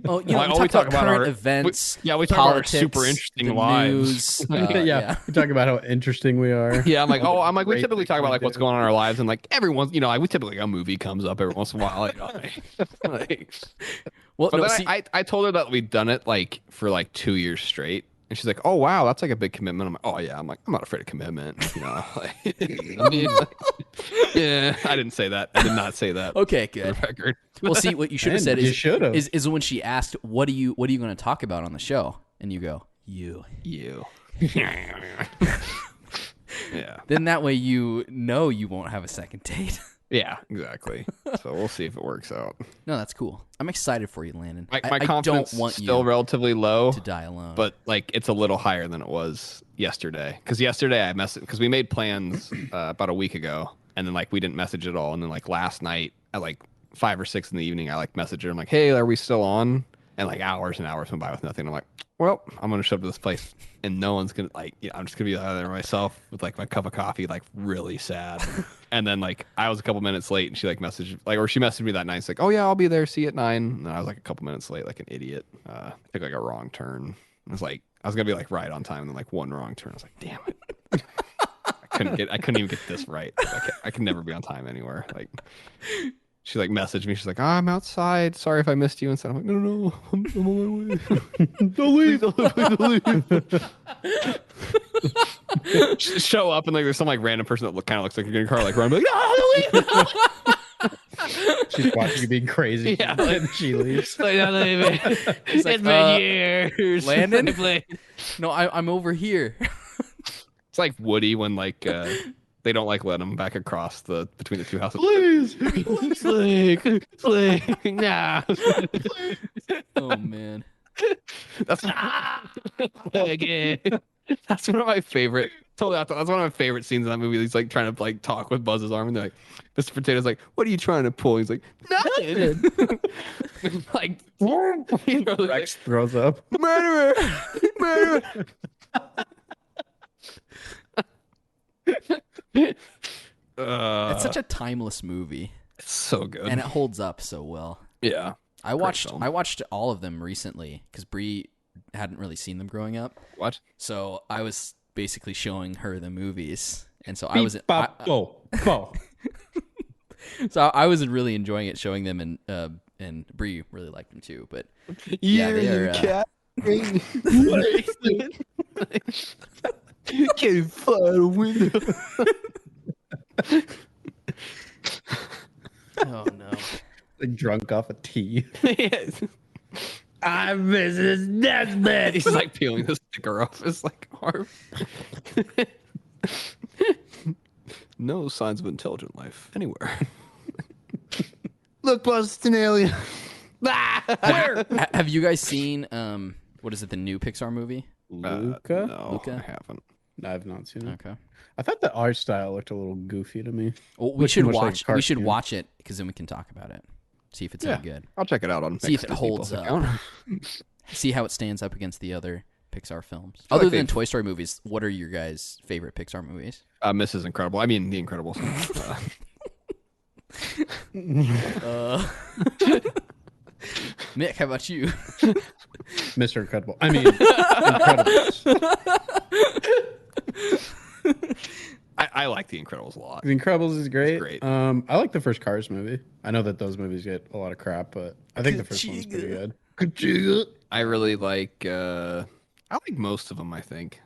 Oh, you know, Like, we talk about current our events. we talk about our politics, super interesting the lives. news. yeah, we talk about how interesting we are. Yeah, I'm like, we Great typically talk about like what's do. going on in our lives, and like everyone's, we typically a movie comes up every once in a while. Well, But no, then see, I told her that we'd done it like for like 2 years straight, and she's like, "Oh wow, that's like a big commitment." I'm like, "Oh yeah," I'm not afraid of commitment. Yeah, I didn't say that. I did not say that. okay, For good. the record. Well, see, what you should have Man, said you should've. is when she asked, "What are you going to talk about on the show?" And you go, "You." You. Yeah. Then that way you know you won't have a second date. Yeah, exactly. So we'll see if it works out. No, that's cool. I'm excited for you, Landon. My I confidence don't want is still you relatively low, to die alone. but like it's a little higher than it was yesterday. Because yesterday I messaged because we made plans about a week ago, and then like we didn't message at all. And then like last night at like 5 or 6 in the evening, I like messaged her. I'm like, "Hey, are we still on?" And like hours and hours went by with nothing. I'm like, "Well, I'm gonna show up to this place, and no one's gonna I'm just gonna be out there myself with like my cup of coffee, like really sad." And then like I was a couple minutes late, and she like messaged or she messaged me that night. It's like, "Oh yeah, I'll be there. See you at 9." And then I was like a couple minutes late, like an idiot. Took like a wrong turn. I was gonna be like right on time, and then like one wrong turn. I was like, "Damn it." I couldn't even get this right. Like, I can never be on time anywhere. Like she like messaged me. She's like, I'm outside. Sorry if I missed you. And said, I'm like, no, I'm on my way. Don't leave. Don't leave. Show up and like there's some like random person that kind of looks like you're getting a car like run. I'm like, no, don't leave. She's watching you being crazy. Yeah. And she leaves. Like, don't leave. He's like, It's been years. Landon? No, I'm over here. It's like Woody when like they don't like let him back across between the two houses. Please, Slink, nah. Oh man. That's again. That's one of my favorite. Totally, that's one of my favorite scenes in that movie. He's like trying to like talk with Buzz's arm, and they're like, Mr. Potato's like, "What are you trying to pull?" He's like, "Nothing." Like, Rex throws up. murderer, murderer. It's such a timeless movie, It's so good, and it holds up so well. yeah. I watched film. all of them recently because Bree hadn't really seen them growing up. What? So I was basically showing her the movies, and so I was Go. so I was really enjoying it, showing them, and Bree really liked them too. But yeah, they are. Can't fly out a window. Oh no! Like drunk off a tea. Yes. I'm Mrs. Nesbitt. He's like peeling the sticker off his like arm. No signs of intelligent life anywhere. Look, boss, it's an alien. Where? Have you guys seen what is it? The new Pixar movie? Luca? No, Luca? I haven't. No, I've not seen it. Okay. I thought the art style looked a little goofy to me. Well, we Looked should too much like a watch. We should cartoon. watch it because then we can talk about it. See if it's any good. I'll check it out on. See if next it Disney holds Plus up. account. See how it stands up against the other Pixar films. feel Other like than they've- Toy Story movies, what are your guys' favorite Pixar movies? Mrs. Incredible. I mean, The Incredibles. Mick, how about you? Mr. Incredible. I mean, Incredibles. I like The Incredibles a lot. The Incredibles is great. great. I like the first Cars movie. I know that those movies get a lot of crap, but I think the first one's pretty good. I really like. I like most of them. I think.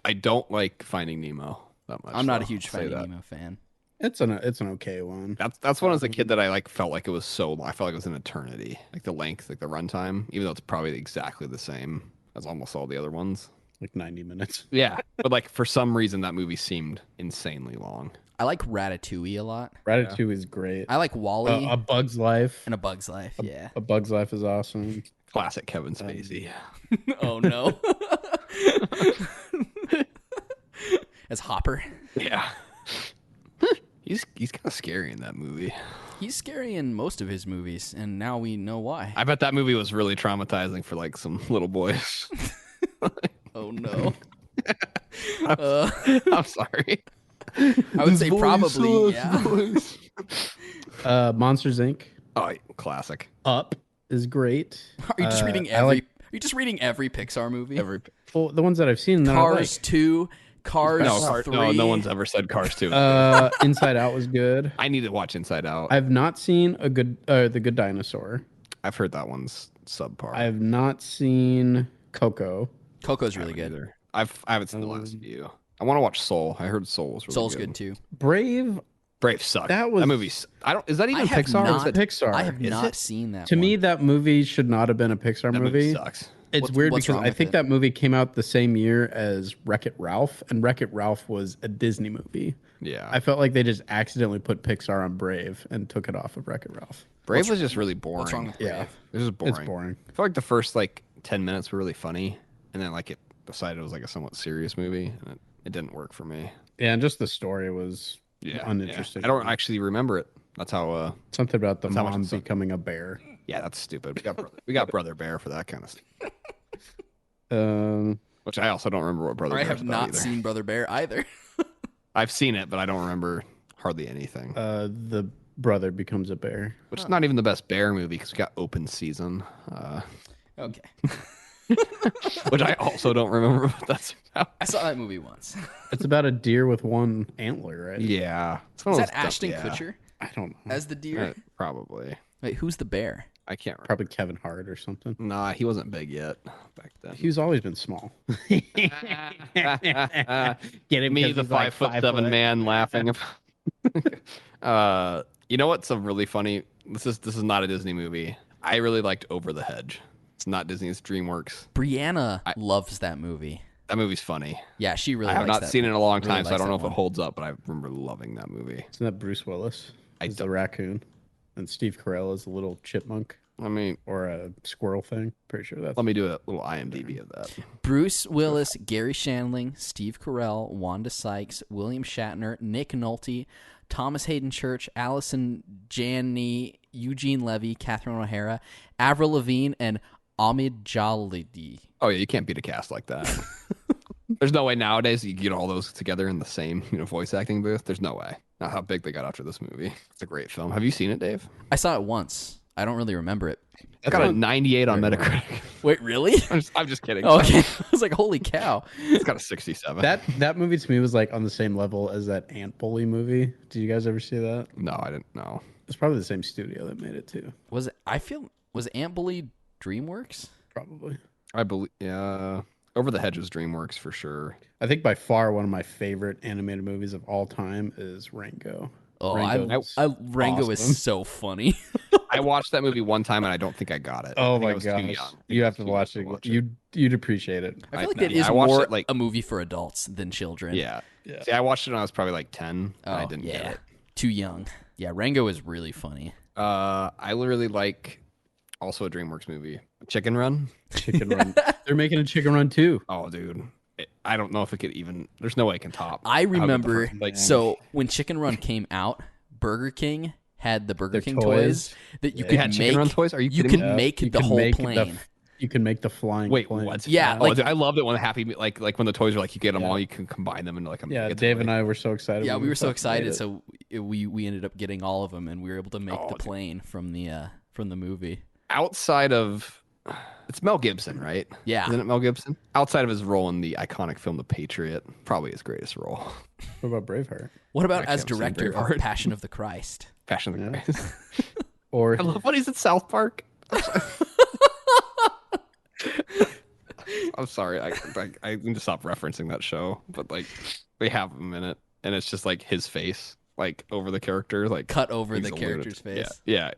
I don't like Finding Nemo that much. I'm not a though. huge I'll say Finding that. Nemo fan. It's an okay one. That's one as a kid that I like felt like it was so. I felt like it was an eternity, like the length, like the runtime, even though it's probably exactly the same as almost all the other ones. Like 90 minutes. Yeah, but like for some reason that movie seemed insanely long. I like Ratatouille a lot. Ratatouille is great. I like Wally A Bug's Life. and A Bug's Life. Yeah. A Bug's Life is awesome. Classic Kevin Spacey. Oh no. As Hopper. Yeah, he's kind of scary in that movie. He's scary in most of his movies, and now we know why. I bet that movie was really traumatizing for like some little boys. Oh no. I'm sorry. I would say probably, yeah. Monsters Inc. Oh, classic. Up is great. Are you just reading I every? like- Are you just reading every Pixar movie? Well, the ones that I've seen that Cars 2, Cars No, 3. no one's ever said Cars 2. I like. Inside Out was good. I need to watch Inside Out. I've not seen The Good Dinosaur. I've heard that one's subpar. I have not seen Coco. Coco's I really haven't good. either. I haven't seen the last few. I want to watch Soul. I heard Soul was really Soul's good too. Brave. Brave sucked. That was- that movie's. I don't. Is that even I have Pixar? not- Pixar. I have Is not it? seen that. To one. me, that movie should not have been a Pixar That movie. sucks. It's What's- weird what's because wrong I with think it? that movie came out the same year as Wreck-It Ralph, and Wreck-It Ralph was a Disney movie. Yeah. I felt like they just accidentally put Pixar on Brave and took it off of Wreck-It Ralph. Brave was just really boring. what's wrong with Brave? Yeah, It was just boring. it's boring. I feel like the first like 10 minutes were really funny, and then like it decided it was like a somewhat serious movie, and it didn't work for me. Yeah, and just the story was Yeah, uninteresting. I don't actually remember it. That's how. Something about the That's how much mom it's- becoming a bear. Yeah, that's stupid. We got Brother Bear for that kind of stuff. Um, Which I also don't remember what Brother I Bear have not either. seen Brother Bear either. I've seen it, but I don't remember hardly anything. the brother becomes a bear. Which is not even the best bear movie because we got Open Season, Okay, which I also don't remember what that's about. I saw that movie once. It's about a deer with one antler, right? Yeah, it's one Is of that those dumb- Ashton yeah. Kutcher I don't know. as the deer? Probably. Wait, who's the bear? I can't remember. Probably Kevin Hart or something. Nah, he wasn't big yet back then. He's always been small. Get him Me, 'cause the he's like 5'7" man, laughing. You know what's a really funny? This is not a Disney movie. I really liked Over the Hedge. It's not Disney. It's DreamWorks. Brianna loves that movie. That movie's funny. Yeah, she really. I have likes not that. seen it in a long really time, so I likes don't know that if it one. holds up. But I remember loving that movie. Isn't that Bruce Willis? I He's the don't- raccoon, and Steve Carell is the little chipmunk I mean, or a squirrel thing. Pretty sure that's. let me do a little IMDb of that. Bruce Willis, Gary Shandling, Steve Carell, Wanda Sykes, William Shatner, Nick Nolte, Thomas Hayden Church, Allison Janney, Eugene Levy, Catherine O'Hara, Avril Lavigne, and Ahmed Jalidi. Oh yeah, you can't beat a cast like that. There's no way nowadays you get all those together in the same voice acting booth. There's no way. Not how big they got after this movie. It's a great film. Have you seen it, Dave? I saw it once. I don't really remember it. It's got a 98 on Metacritic. Wait, really? I'm just kidding. Okay. I was like, holy cow. It's got a 67. that movie to me was like on the same level as that Ant Bully movie. Did you guys ever see that? No, I didn't know. It's probably the same studio that made it too. Was Ant Bully DreamWorks? Probably. I believe. Yeah. Over the Hedge was DreamWorks for sure. I think by far one of my favorite animated movies of all time is Rango. Oh, Rango Rango awesome. is so funny. I watched that movie one time and I don't think I got it. Oh I think my I was too gosh, young. I think you I have was to too watch young it. to You'd appreciate it. I feel like it yeah, is I watched more it, like, a movie for adults than children. Yeah. Yeah. See, I watched it when I was probably like 10. Oh, And I didn't yeah. get it. Too young. Yeah, Rango is really funny. I really like also a DreamWorks movie, Chicken Run. Chicken Run. They're making a Chicken Run too. Oh, dude. I don't know if it could even. There's no way it can top. I how good the remember, first, like, so when Chicken Run came out, Burger King had the Burger Their King toys that you Yeah. They could had make. Chicken Run toys? Are you You kidding could me? make You the can whole make plane. you can make the flying Wait, plane. what? Yeah, Oh, like- dude, I loved it when like when the toys are like you get them Yeah. all, you can combine them into like a Yeah, mega Dave toy. and I were so excited. Yeah, when we were so fucking excited, made it. so we ended up getting all of them, and we were able to make the dude. plane from the movie. Outside of, it's Mel Gibson, right? Yeah. Isn't it Mel Gibson? Outside of his role in the iconic film The Patriot, probably his greatest role. What about Braveheart? What about I as haven't seen director of Braveheart. Passion of the Christ? Passion of the Yeah. Christ. Or I love when he's at South Park. I'm sorry. I need to stop referencing that show, but like they have him in it, and it's just like his face, like over the character, like Cut over he's the a character's lunatic. face. Yeah.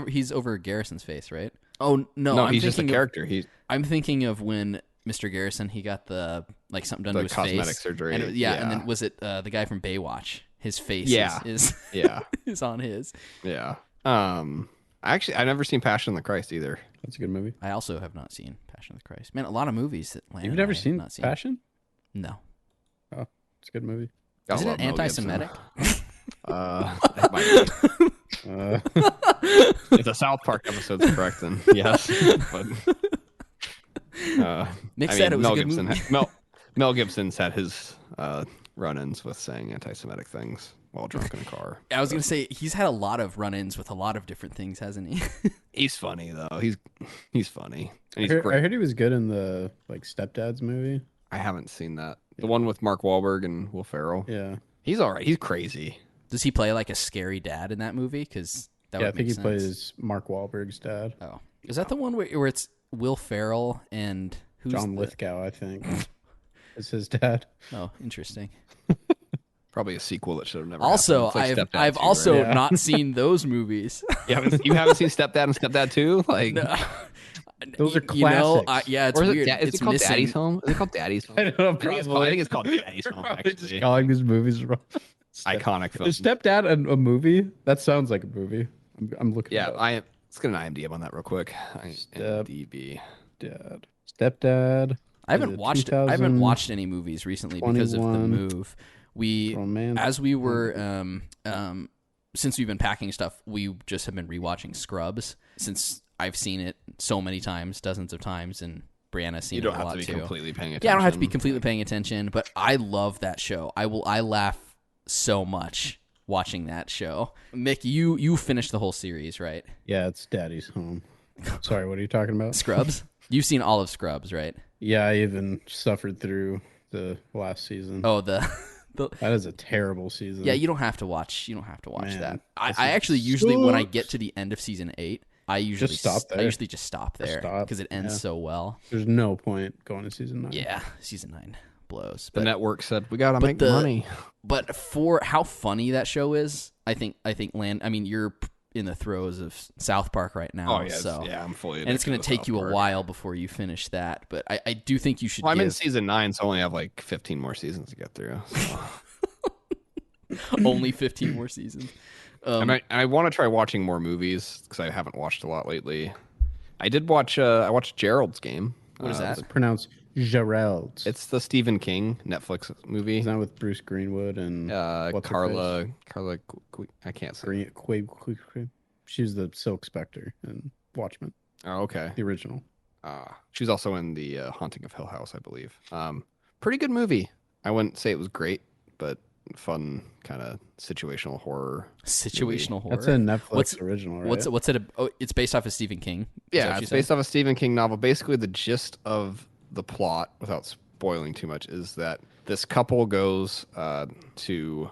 He's over Garrison's face, right? Oh no, No, I'm he's just a thinking character. He's I'm thinking of when Mr. Garrison he got the like something done the to his cosmetic face. surgery. And and then was it the guy from Baywatch? His face Yeah. is yeah, is on his. yeah. I've never seen Passion of the Christ either. that's a good movie. I also have not seen Passion of the Christ. Man, a lot of movies that Landon You've and never I have seen not seen. Passion? No. It's a good movie. I Isn't love it Mel Gibson. anti-Semitic? It might be. If the South Park episode's correct, then yes. But Nick said it was Mel a good Gibson. movie. Mel Gibson's had his run-ins with saying anti-Semitic things while drunk in a car. I was gonna say he's had a lot of run-ins with a lot of different things, hasn't he? He's funny though. He's funny. And he's I great. heard he was good in the like Stepdads movie. I haven't seen that. The one with Mark Wahlberg and Will Ferrell. Yeah, He's all right. He's crazy. Does he play like a scary dad in that movie? Because that yeah. I would think he make sense. plays Mark Wahlberg's dad, Oh, is that the one where it's Will Ferrell and who's John the- Lithgow. I think is his dad. Oh, interesting. Probably a sequel that should have never Also, happened. It's like Stepdad I've 2, also right? Yeah. not seen those movies. You haven't seen Stepdad and Stepdad 2? Like, No. Those are You know, classics. yeah, it's or is weird. it, is it's it called missing. Daddy's Home? Is it called Daddy's Home? I don't know. I think it's called Daddy's Home, Probably just actually. calling these movies wrong. Iconic film. Is Stepdad a movie? That sounds like a movie. I'm looking. Yeah, it up. let's get an IMDb on that real quick. IMDb. Stepdad. Stepdad. I haven't Is it watched any movies recently because of the 21 move. We Romance. as we were since we've been packing stuff, we just have been rewatching Scrubs since I've seen it so many times, dozens of times, and Brianna's seen You don't it a have lot to be too. completely paying attention. Yeah, I don't have to be completely paying attention, but I love that show. I laugh so much watching that show. Mick, you finished the whole series, right? Yeah, it's Daddy's Home. Sorry, what are you talking about? Scrubs? You've seen all of Scrubs, right? Yeah, I even suffered through the last season. Oh, the That is a terrible season. yeah, you don't have to watch Man, that. this I is actually usually when I sucks. get to the end of season 8, I usually stop there. I usually just stop there stop, because it ends yeah. so well. There's no point going to season 9. Yeah, season 9 blows. The But network said, we got to make money. but for how funny that show is, I think you're in the throes of South Park right now. Oh, yeah. so Yeah, I'm fully and it's going addicted to take South you a Park. while before you finish that. But I do think you should. Well, I'm in give season 9, so I only have like 15 more seasons to get through. So. only 15 more seasons. I want to try watching more movies because I haven't watched a lot lately. I did watch. I watched Gerald's Game. What is that? It's pronounced Gerald. It's the Stephen King Netflix movie. Is that with Bruce Greenwood and what's her Carla. face? I can't say. She's the Silk Spectre in Watchmen, Oh, okay. the original. She was also in the Haunting of Hill House, I believe. Pretty good movie. I wouldn't say it was great, but fun kind of situational horror. Situational horror. That's a Netflix What's- original, right? What's it? It's based off of Stephen King. Is that Yeah, what you it's said? based off a Stephen King novel. Basically, the gist of the plot, without spoiling too much, is that this couple goes to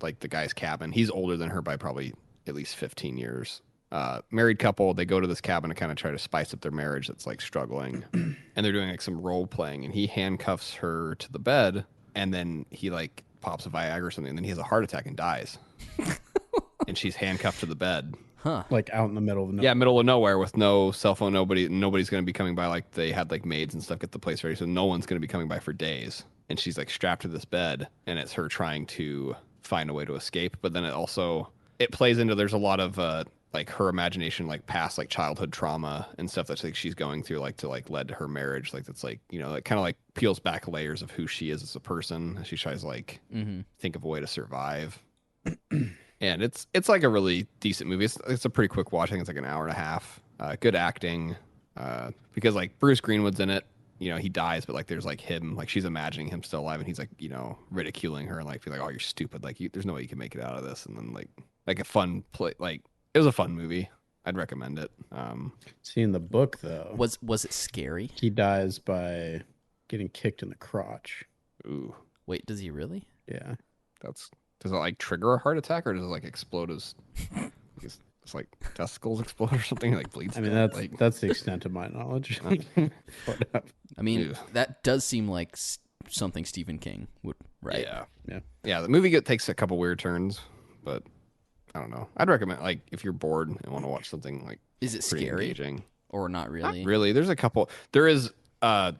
like the guy's cabin. He's older than her by probably at least 15 years. Married couple, they go to this cabin to kind of try to spice up their marriage that's like struggling. And they're doing like some role playing, and he handcuffs her to the bed, and then he like pops a Viagra or something, and then he has a heart attack and dies. And she's handcuffed to the bed. Huh. like out in the middle of nowhere. Yeah, middle of nowhere with no cell phone, nobody's going to be coming by. Like they had like maids and stuff get the place ready, so no one's going to be coming by for days. And she's like strapped to this bed, and it's her trying to find a way to escape. But then it plays into, there's a lot of like her imagination, like past like childhood trauma and stuff that's like she's going through, like to like led to her marriage. Like that's like, you know, it kind of like peels back layers of who she is as a person. She tries to like think of a way to survive. And it's like a really decent movie. It's a pretty quick watch. I think it's like an hour and a half. Good acting. Because like Bruce Greenwood's in it. You know, he dies, but like there's like him, like she's imagining him still alive, and he's like, you know, ridiculing her and like being like, oh, you're stupid. Like there's no way you can make it out of this. And then like a fun play. Like it was a fun movie. I'd recommend it. Seeing the book though, Was it scary? he dies by getting kicked in the crotch. Ooh, Wait, does he really? Yeah. does it like trigger a heart attack, or does it like explode as it's like testicles explode or something, like bleeds? I mean, out? that's the extent of my knowledge. But, I mean, Ew. that does seem like something Stephen King would write. Yeah. The movie takes a couple weird turns, but I don't know. I'd recommend, like, if you're bored and want to watch something like Is it pretty scary engaging. or not really? Not really. There's a couple. There is a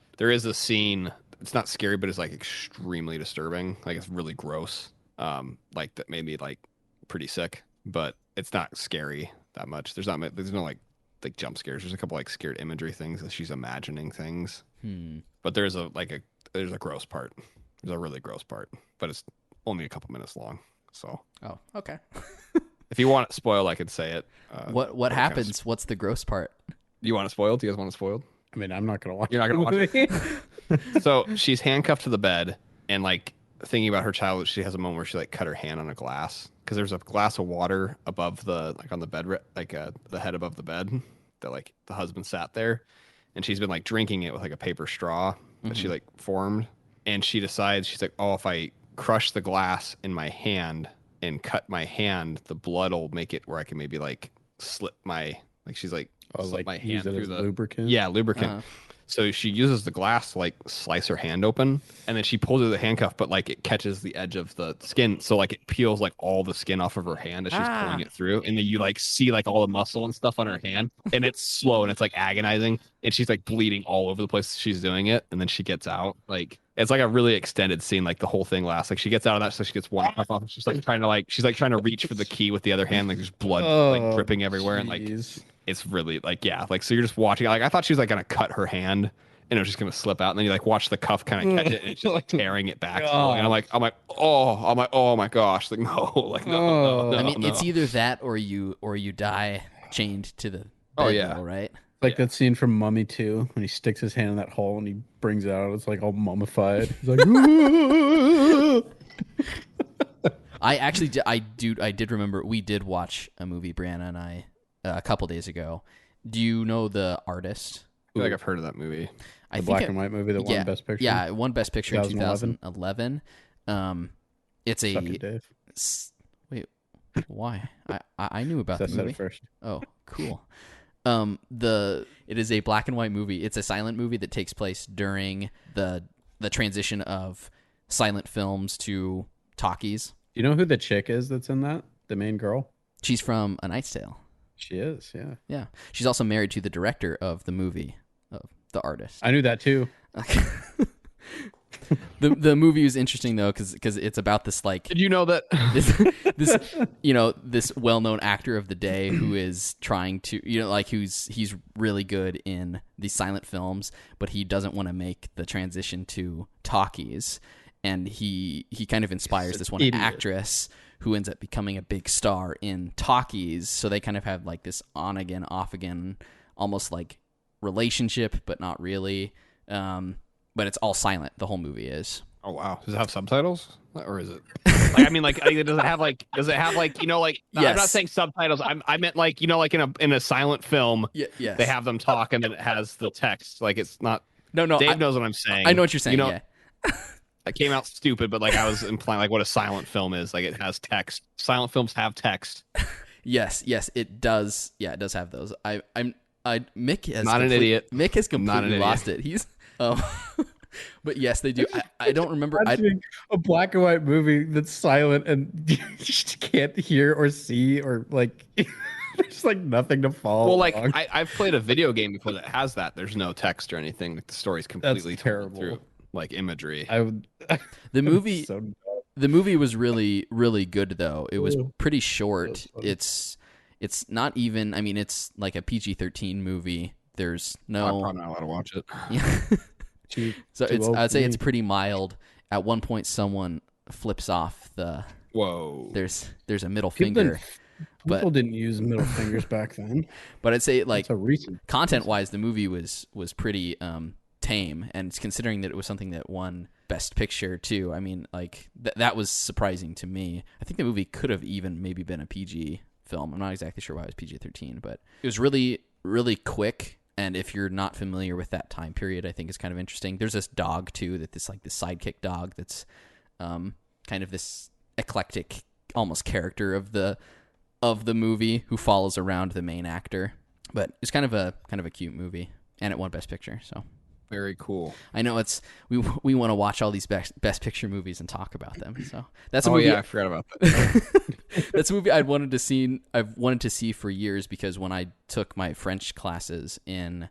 scene. It's not scary, but it's like extremely disturbing. Like it's really gross. Like that made me like pretty sick. But it's not scary that much. There's no like jump scares. There's a couple like scared imagery things that she's imagining things. But there's a gross part. There's a really gross part, but it's only a couple minutes long. So Oh, okay. if you want it spoiled, I could say it. What happens? What's the gross part? You want it spoiled? Do you guys want it spoiled? I mean, I'm not gonna watch. You're not gonna watch it. So she's handcuffed to the bed, and like thinking about her childhood, she has a moment where she like cut her hand on a glass because there's a glass of water above on the bed, like the head above the bed that like the husband sat there, and she's been like drinking it with like a paper straw that she like formed, and she decides, she's like, oh, if I crush the glass in my hand and cut my hand, the blood will make it where I can maybe like slip my, like she's like, slip my hand use it through as the lubricant. Yeah, lubricant. So she uses the glass to like slice her hand open, and then she pulls her the handcuff, but like it catches the edge of the skin, so like it peels like all the skin off of her hand as she's pulling it through, and then you like see like all the muscle and stuff on her hand, and it's slow and it's like agonizing, and she's like bleeding all over the place as she's doing it, and then she gets out. Like it's like a really extended scene, like the whole thing lasts. Like she gets out of that, so she gets one cuff off, and she's like trying to reach for the key with the other hand, like there's blood like dripping everywhere, and like it's really like, yeah, like so you're just watching. Like I thought she was like gonna cut her hand and it was just gonna slip out, and then you like watch the cuff kind of catch it, and it's just like tearing it back. Slowly. And I'm like, oh my gosh, like no, like no. I mean, it's either that or you die chained to the bed rail, right? Like that scene from Mummy 2 when he sticks his hand in that hole and he brings it out. It's like all mummified. He's like, I did remember we did watch a movie, Brianna and I, a couple days ago. Do you know The Artist? I feel like I've heard of that movie. The black and white movie that won Best Picture. Yeah, it won Best Picture in 2011. It's a Suck it, Dave. Wait, why? I knew about the Said movie it first. Oh, cool. It is a black and white movie. It's a silent movie that takes place during the transition of silent films to talkies. Do you know who the chick is that's in that? The main girl? She's from A Knight's Tale. She is, yeah. Yeah. She's also married to the director of the movie, of The Artist. I knew that too. The movie is interesting though because it's about this like. Did you know that this well-known actor of the day who is trying to he's really good in these silent films, but he doesn't want to make the transition to talkies, and he kind of inspires this one actress who ends up becoming a big star in talkies. So they kind of have like this on again, off again, almost like relationship, but not really. But it's all silent. The whole movie is. Oh wow! Does it have subtitles, or is it? Like, I mean, like, does it have like? Yes. I'm not saying subtitles. I meant like, like in a silent film. Yes. They have them talk, and then it has the text. Like it's not. No. Dave knows what I'm saying. I know what you're saying. Yeah. I came out stupid, but like I was implying like what a silent film is. Like it has text. Silent films have text. Yes, it does. Yeah, it does have those. Mick has not an idiot. Mick has completely lost it. He's but yes, they do. I don't remember. A black and white movie that's silent and you just can't hear or see or like There's like nothing to follow. Well, like along. I've played a video game before that has that. There's no text or anything. Like the story's completely told terrible. through like imagery. I would. The movie, so dumb. the movie was really, really good though. It was Ooh. pretty short. That was It's not even. I mean, it's like a PG-13 movie. There's I'm no. probably not allowed to watch it. Yeah. So too old I'd for say me. it's pretty mild. At one point, someone flips off the. Whoa. There's a middle People finger, didn't- but People didn't use middle fingers back then. but I'd say like It's a recent. content-wise, the movie was pretty tame, and considering that it was something that won Best Picture too. I mean, like that was surprising to me. I think the movie could have even maybe been a PG film. I'm not exactly sure why it was PG-13, but it was really, really quick. And if you're not familiar with that time period, I think it's kind of interesting. There's this dog too, this sidekick dog that's kind of this eclectic, almost character of the movie who follows around the main actor. But it's kind of a cute movie, and it won Best Picture. So Very cool. I know we want to watch all these best picture movies and talk about them. So that's a Oh movie. yeah, I forgot about that. That's a movie I've wanted to see for years, because when I took my French classes in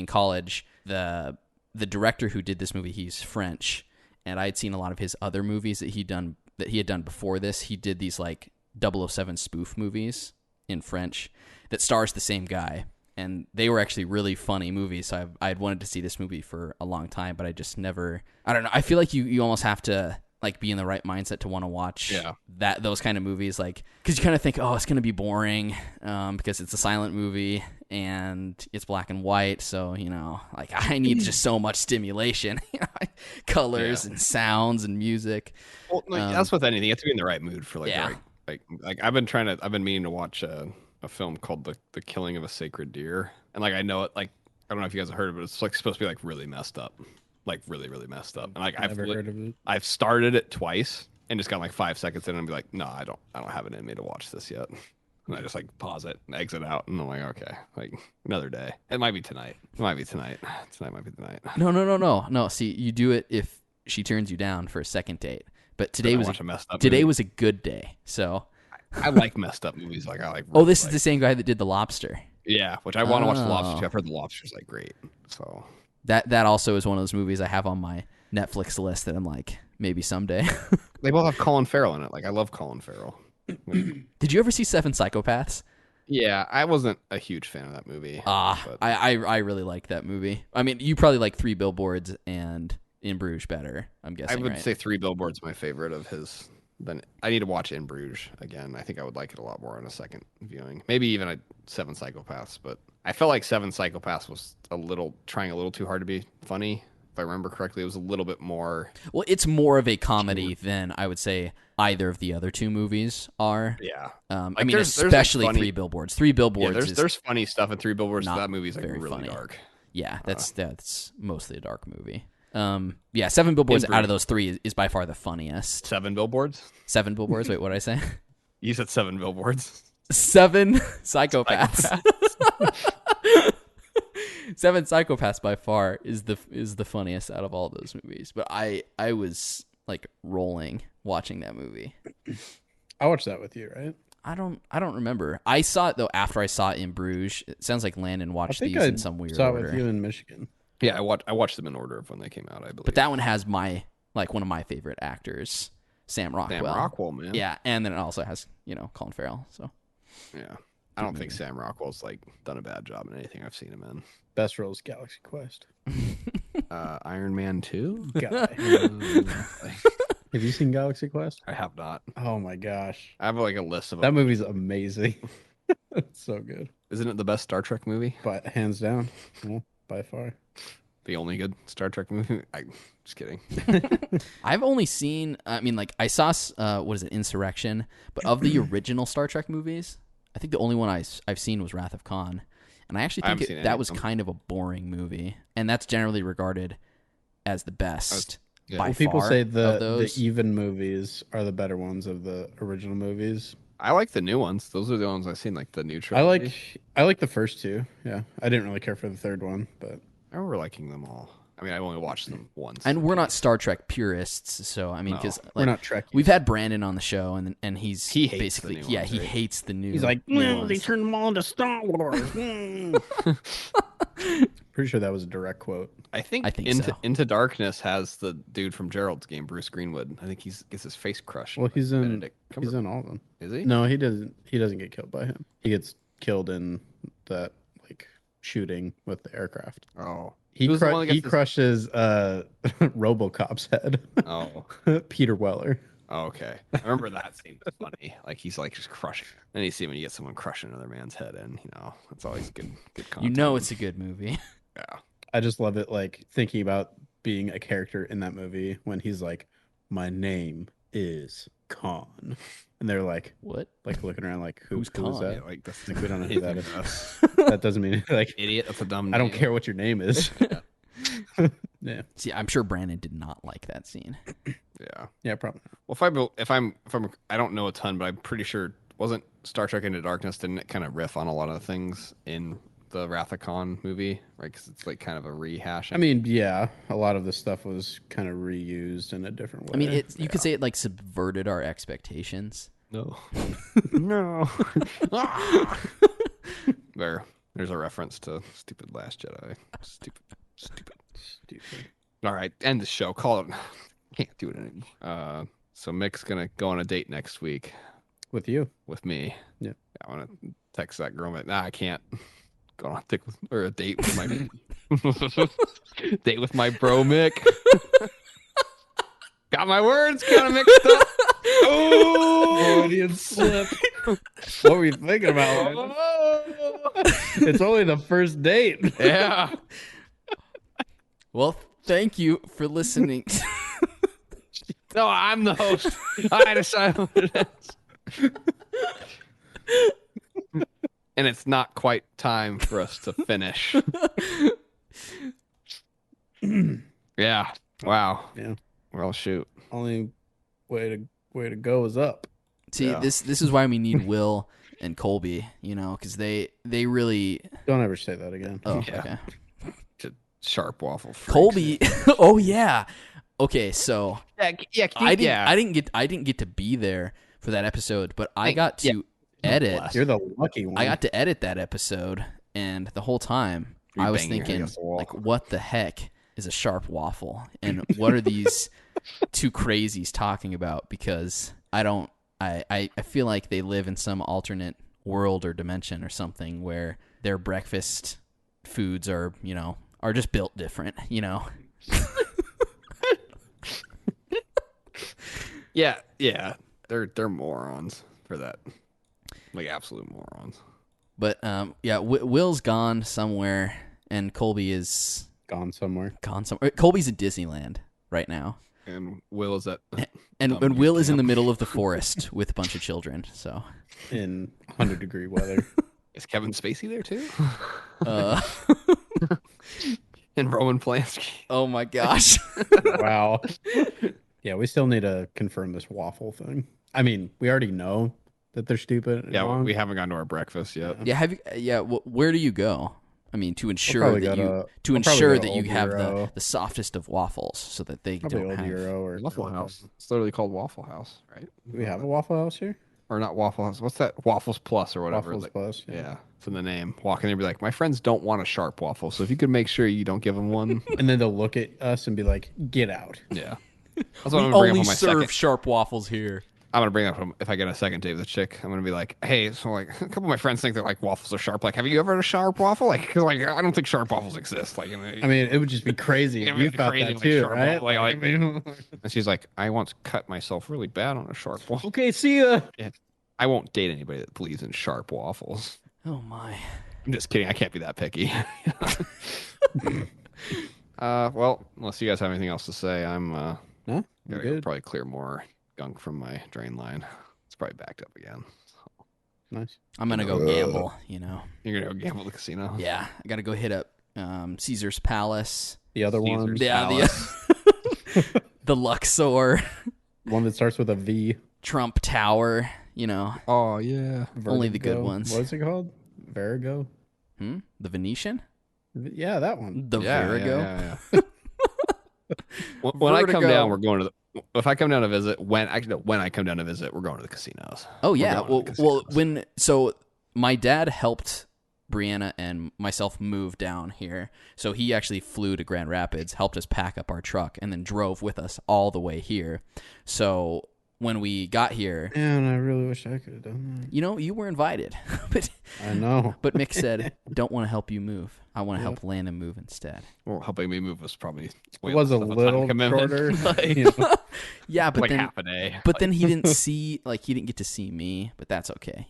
college, the director who did this movie, he's French, and I had seen a lot of his other movies that he had done before this. He did these like 007 spoof movies in French that stars the same guy, and they were actually really funny movies. So I had wanted to see this movie for a long time, but I just never. I don't know. I feel like you almost have to like be in the right mindset to want to watch those kind of movies, like because you kind of think, oh, it's gonna be boring, because it's a silent movie and it's black and white. So like I need just so much stimulation, colors and sounds and music. Well, like, that's with anything. You have to be in the right mood for like the right, like I've been meaning to watch a film called the Killing of a Sacred Deer, and like I know it, like I don't know if you guys have heard of it, but it's like supposed to be like really messed up, like really really messed up. And like I've Never heard of it. I've started it twice and just got like 5 seconds in and be like, no, I don't have it in me to watch this yet. And I just like pause it and exit out, and I'm like, okay, like another day. It might be tonight. Tonight might be the night. No. See, you do it if she turns you down for a second date. But today was a messed up today movie. was a good day. So I like messed up movies. Like I like. oh, this is like, the same guy that did The Lobster. yeah, which I want to watch The Oh. Lobster too. I've heard The Lobster's like great. So That also is one of those movies I have on my Netflix list that I'm like, maybe someday. they both have Colin Farrell in it. Like I love Colin Farrell. Did you ever see Seven Psychopaths? Yeah, I wasn't a huge fan of that movie. but- I really liked that movie. I mean, you probably like Three Billboards and In Bruges better, I'm guessing, I would right? say Three Billboards my favorite of his. Then I need to watch In Bruges again. I think I would like it a lot more on a second viewing. Maybe even a Seven Psychopaths, but I felt like Seven Psychopaths was trying a little too hard to be funny. If I remember correctly, it was a little bit more. Well, it's more of a comedy than I would say either of the other two movies are. Yeah. I Like, mean, there's, like, especially funny- Three Billboards. Three Billboards is there's funny stuff in Three Billboards. not That movie's like very really funny. dark. Yeah, that's mostly a dark movie. Yeah, Seven Billboards In out of Bruges. those three is by far the funniest. Seven Billboards. Seven Billboards. Wait, what did I say? You said Seven Billboards. Seven Psychopaths. Seven Psychopaths by far is the funniest out of all those movies. But I was like rolling watching that movie. I watched that with you, right? I don't remember. I saw it though after I saw it in Bruges. It sounds like Landon I watched think these I in some weird saw it order. with you in Michigan. Yeah, I watched them in order of when they came out. I believe. But that one has one of my favorite actors, Sam Rockwell. Sam Rockwell, man. Yeah, and then it also has Colin Farrell. So Yeah. I don't think Sam Rockwell's like done a bad job in anything I've seen him in. Best roles, Galaxy Quest. Iron Man 2? Guy. Have you seen Galaxy Quest? I have not. Oh my gosh, I have like a list of that them. movie's amazing. It's so good, Isn't it the best Star Trek movie? but hands down, yeah, by far. The only good Star Trek movie? Just kidding. I've only seen. I mean, like I saw what is it, Insurrection? But of the original Star Trek movies, I think the only one I've seen was Wrath of Khan, and I actually I haven't think seen any that of was them. kind of a boring movie, and that's generally regarded as the best yeah. by Well, people far say of the those. even movies are the better ones of the original movies. I like the new ones. Those are the ones I've seen, like the new trilogy. I like the first two. Yeah, I didn't really care for the third one, but I remember liking them all. I mean, I only watched them once. And we're not Star Trek purists, so I mean, because we're not Trekkies. We've had Brandon on the show, and he hates basically, the new ones, he right? hates the new. He's like, new well, ones. they turned them all into Star Wars. Pretty sure that was a direct quote. I think so. Into Darkness has the dude from Gerald's game, Bruce Greenwood. I think he gets his face crushed. Well, he's in Benedict he's in all of them. Is he? No, he doesn't. He doesn't get killed by him. He gets killed in that like shooting with the aircraft. Oh, He Who's the one that he gets crushes RoboCop's head. Oh. Peter Weller. Oh, okay. I remember that scene was funny. Like he's like just crushing. And you see when you get someone crushing another man's head in, that's always good content. It's a good movie. Yeah. I just love it, like thinking about being a character in that movie when he's like, "My name is Khan," and they're like, What? like looking around, like, who's Khan? Is that? Yeah, like that's Like, we don't know who that is. us. That doesn't mean like Idiot. That's a dumb name. I don't care what your name is. Yeah, See, I'm sure Brandon did not like that scene. Yeah. yeah, probably. Well, if I'm, I don't know a ton, but I'm pretty sure wasn't Star Trek Into Darkness, didn't it kind of riff on a lot of things in the Wrath of Khan movie, right? Because it's like kind of a rehashing. I mean, yeah, a lot of the stuff was kind of reused in a different way. I mean, you could say it like subverted our expectations. No. No. There's a reference to Stupid Last Jedi. Stupid. All right, end the show. Call it. Can't do it anymore. So Mick's gonna go on a date next week with you. with me. Yeah. I want to text that girl, but I can't go on a date with my date with my bro Mick. Got my words kind of mixed up. Oh, Freudian slip. What were you thinking about? It's only the first date. Yeah. Well, thank you for listening. No, I'm the host. I decide what it is. And it's not quite time for us to finish. Yeah. Wow. Yeah. Well, shoot. Only way to go is up. See, Yeah. this is why we need Will and Colby, because they really. Don't ever say that again. Oh, Yeah. okay. Sharp waffle. Freaks. Colby. Oh yeah. Okay, so Yeah. I didn't get to be there for that episode, but I got to edit. blessed. You're the lucky one. I got to edit that episode, and the whole time Were you I was banging your head thinking, against the wall? like, what the heck is a sharp waffle, and what are these two crazies talking about? Because I feel like they live in some alternate world or dimension or something where their breakfast foods are just built different, Yeah. They're morons for that. Like absolute morons. But Will's gone somewhere, and Colby is gone somewhere. gone somewhere. Colby's at Disneyland right now, And Will is at and Will is in the middle of the forest with a bunch of children. So, In 100-degree weather. Is Kevin Spacey there too? uh, And Roman Polanski. oh my gosh, Wow. Yeah, we still need to confirm this waffle thing. I mean, we already know that they're stupid. and Yeah, wrong. we haven't gone to our breakfast yet. yeah. Where do you go? I mean, to ensure probably that go you to- to we'll probably ensure go to that you Old have Euro. the softest of waffles, so that they Probably don't Old have. Euro or Waffle House. It's literally called Waffle House, right? Do we have a Waffle House here? Or not Waffle House. What's that? Waffles Plus or whatever. Waffles Like, Plus. yeah, it's in the name. Walk in there and be like, my friends don't want a sharp waffle, so if you could make sure you don't give them one. And then they'll look at us and be like, "Get out." Yeah. That's what We I'm gonna bring only up on my serve second. sharp waffles here. I'm gonna bring up if I get a second date with a chick. I'm gonna be like, hey, so like a couple of my friends think that like waffles are sharp. Like, have you ever had a sharp waffle? Like, cause like I don't think sharp waffles exist. Like, I mean, it would just be crazy if you thought that too, right? and she's like, I once cut myself really bad on a sharp waffle. Okay, see ya. I won't date anybody that believes in sharp waffles. Oh my. I'm just kidding. I can't be that picky. Well, unless you guys have anything else to say, I'm No, gotta you're go good. probably clear more gunk from my drain line. It's probably backed up again. Nice. I'm gonna go gamble. You're gonna go gamble at the casino? Yeah, I gotta go hit up Caesar's Palace. The other Caesar's one, Yeah, Palace. the Luxor, one that starts with a V. Trump Tower. Oh yeah. Only the good Vertigo. ones. What is it called? Verigo. The Venetian, Yeah, that one. the Yeah, Verigo. yeah. When I come Vertigo. down, we're going to the. If I come down to visit, when I come down to visit, we're going to the casinos. Oh We're yeah. going to the Well, casinos. so my dad helped Brianna and myself move down here. So he actually flew to Grand Rapids, helped us pack up our truck, and then drove with us all the way here. So when we got here, Man, I really wish I could have done you were invited, but that. I know. but Mick said, "Don't want to help you move. I want to help Landon move instead." Well, helping me move was probably way It was a less of time little commitment. shorter. Like, You know? Yeah, but like then half a day. But then he didn't he didn't get to see me, but that's okay,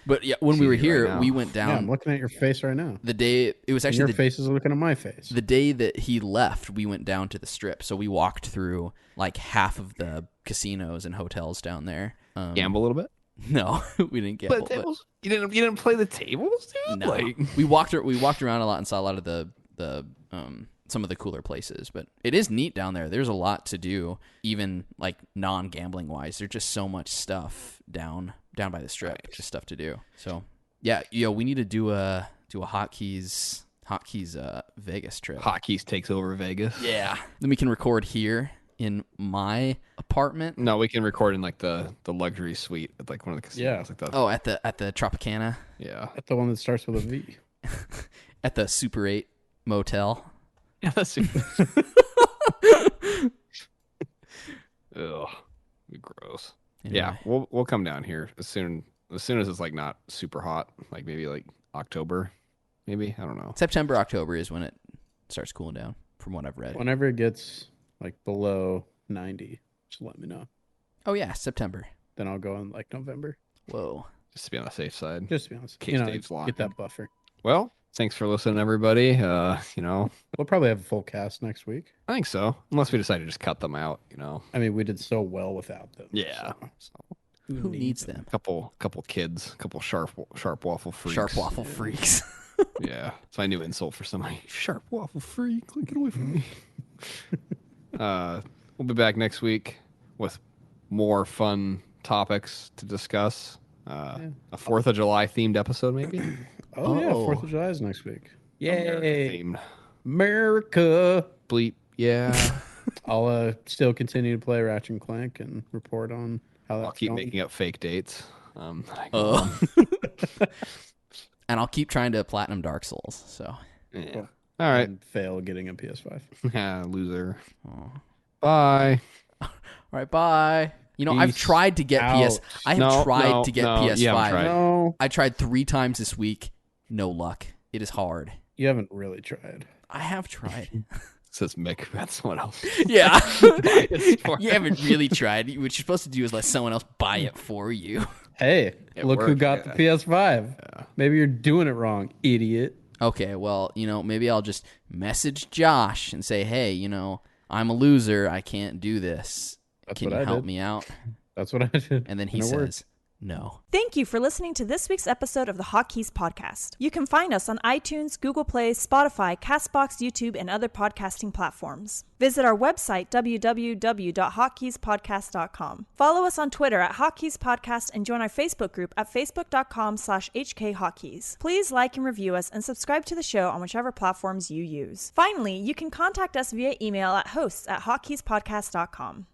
But yeah, when we were See you right here, now. we went Yeah, I'm down looking at your face right now. the day it was And actually your face is looking at my face. the day that he left, we went down to the strip. So we walked through like half of the casinos and hotels down there. Gamble a little bit. No, we didn't Play gamble. the tables. You didn't play the tables, dude. No, Like, we walked around a lot and saw a lot of the some of the cooler places, but it is neat down there. There's a lot to do, even like non-gambling wise. There's just so much stuff down by the strip, Nice. just stuff to do. So yeah, we need to do a Hotkeys Vegas trip. Hotkeys takes over Vegas. Yeah, then we can record here in my apartment. No, we can record in like the luxury suite at like one of the casinos. Yeah. Like that. Oh, at the Tropicana, Yeah. That's the one that starts with a V. at the Super 8 motel. Yeah, that's super. Ugh, be gross. Yeah, Anyway. we'll come down here as soon as it's like not super hot, like maybe like October, maybe I don't know. September, October is when it starts cooling down, from what I've read. Whenever it gets like below 90, just let me know. Oh yeah, September. Then I'll go in like November. Whoa. Just to be on the safe side. Just to be honest. Case Dave's locked. Get that buffer. Well, thanks for listening, everybody. We'll probably have a full cast next week. I think so, unless we decide to just cut them out. I mean, we did so well without them. Yeah. So Who needs them? Couple kids, couple sharp waffle freaks. Sharp waffle freaks. Yeah, it's my new insult for somebody. Sharp waffle freak, like, get away from me. We'll be back next week with more fun topics to discuss. A 4th of July themed episode, maybe. Oh, yeah. Oh. 4th of July is next week. America Yay. themed. America. Bleep. Yeah. I'll still continue to play Ratchet and Clank and report on how that's I'll keep going. making up fake dates. And I'll keep trying to platinum Dark Souls. So Yeah. All right. And fail getting a PS5. Yeah, loser. Bye. all right, bye. I've Peace tried to get out. I have tried to get PS5. you haven't tried. No, I tried 3 times this week. No luck. It is hard. you haven't really tried. I have tried. Says Mick. That's someone else. Yeah. It's for- You haven't really tried. What you're supposed to do is let someone else buy it for you. Hey, It look who worked, got yeah. the PS5. Maybe you're doing it wrong, idiot. Okay, well, maybe I'll just message Josh and say, hey, I'm a loser. I can't do this. That's Can what you I help did. me out? That's what I did. And then he And it worked. says, no. Thank you for listening to this week's episode of the Hotkeys podcast. You can find us on iTunes, Google Play, Spotify, Castbox, YouTube, and other podcasting platforms. Visit our website, www.hotkeyspodcast.com. Follow us on Twitter at Hotkeys Podcast and join our Facebook group at facebook.com/HKHotkeys. Please like and review us and subscribe to the show on whichever platforms you use. Finally, you can contact us via email at hosts@hotkeyspodcast.com.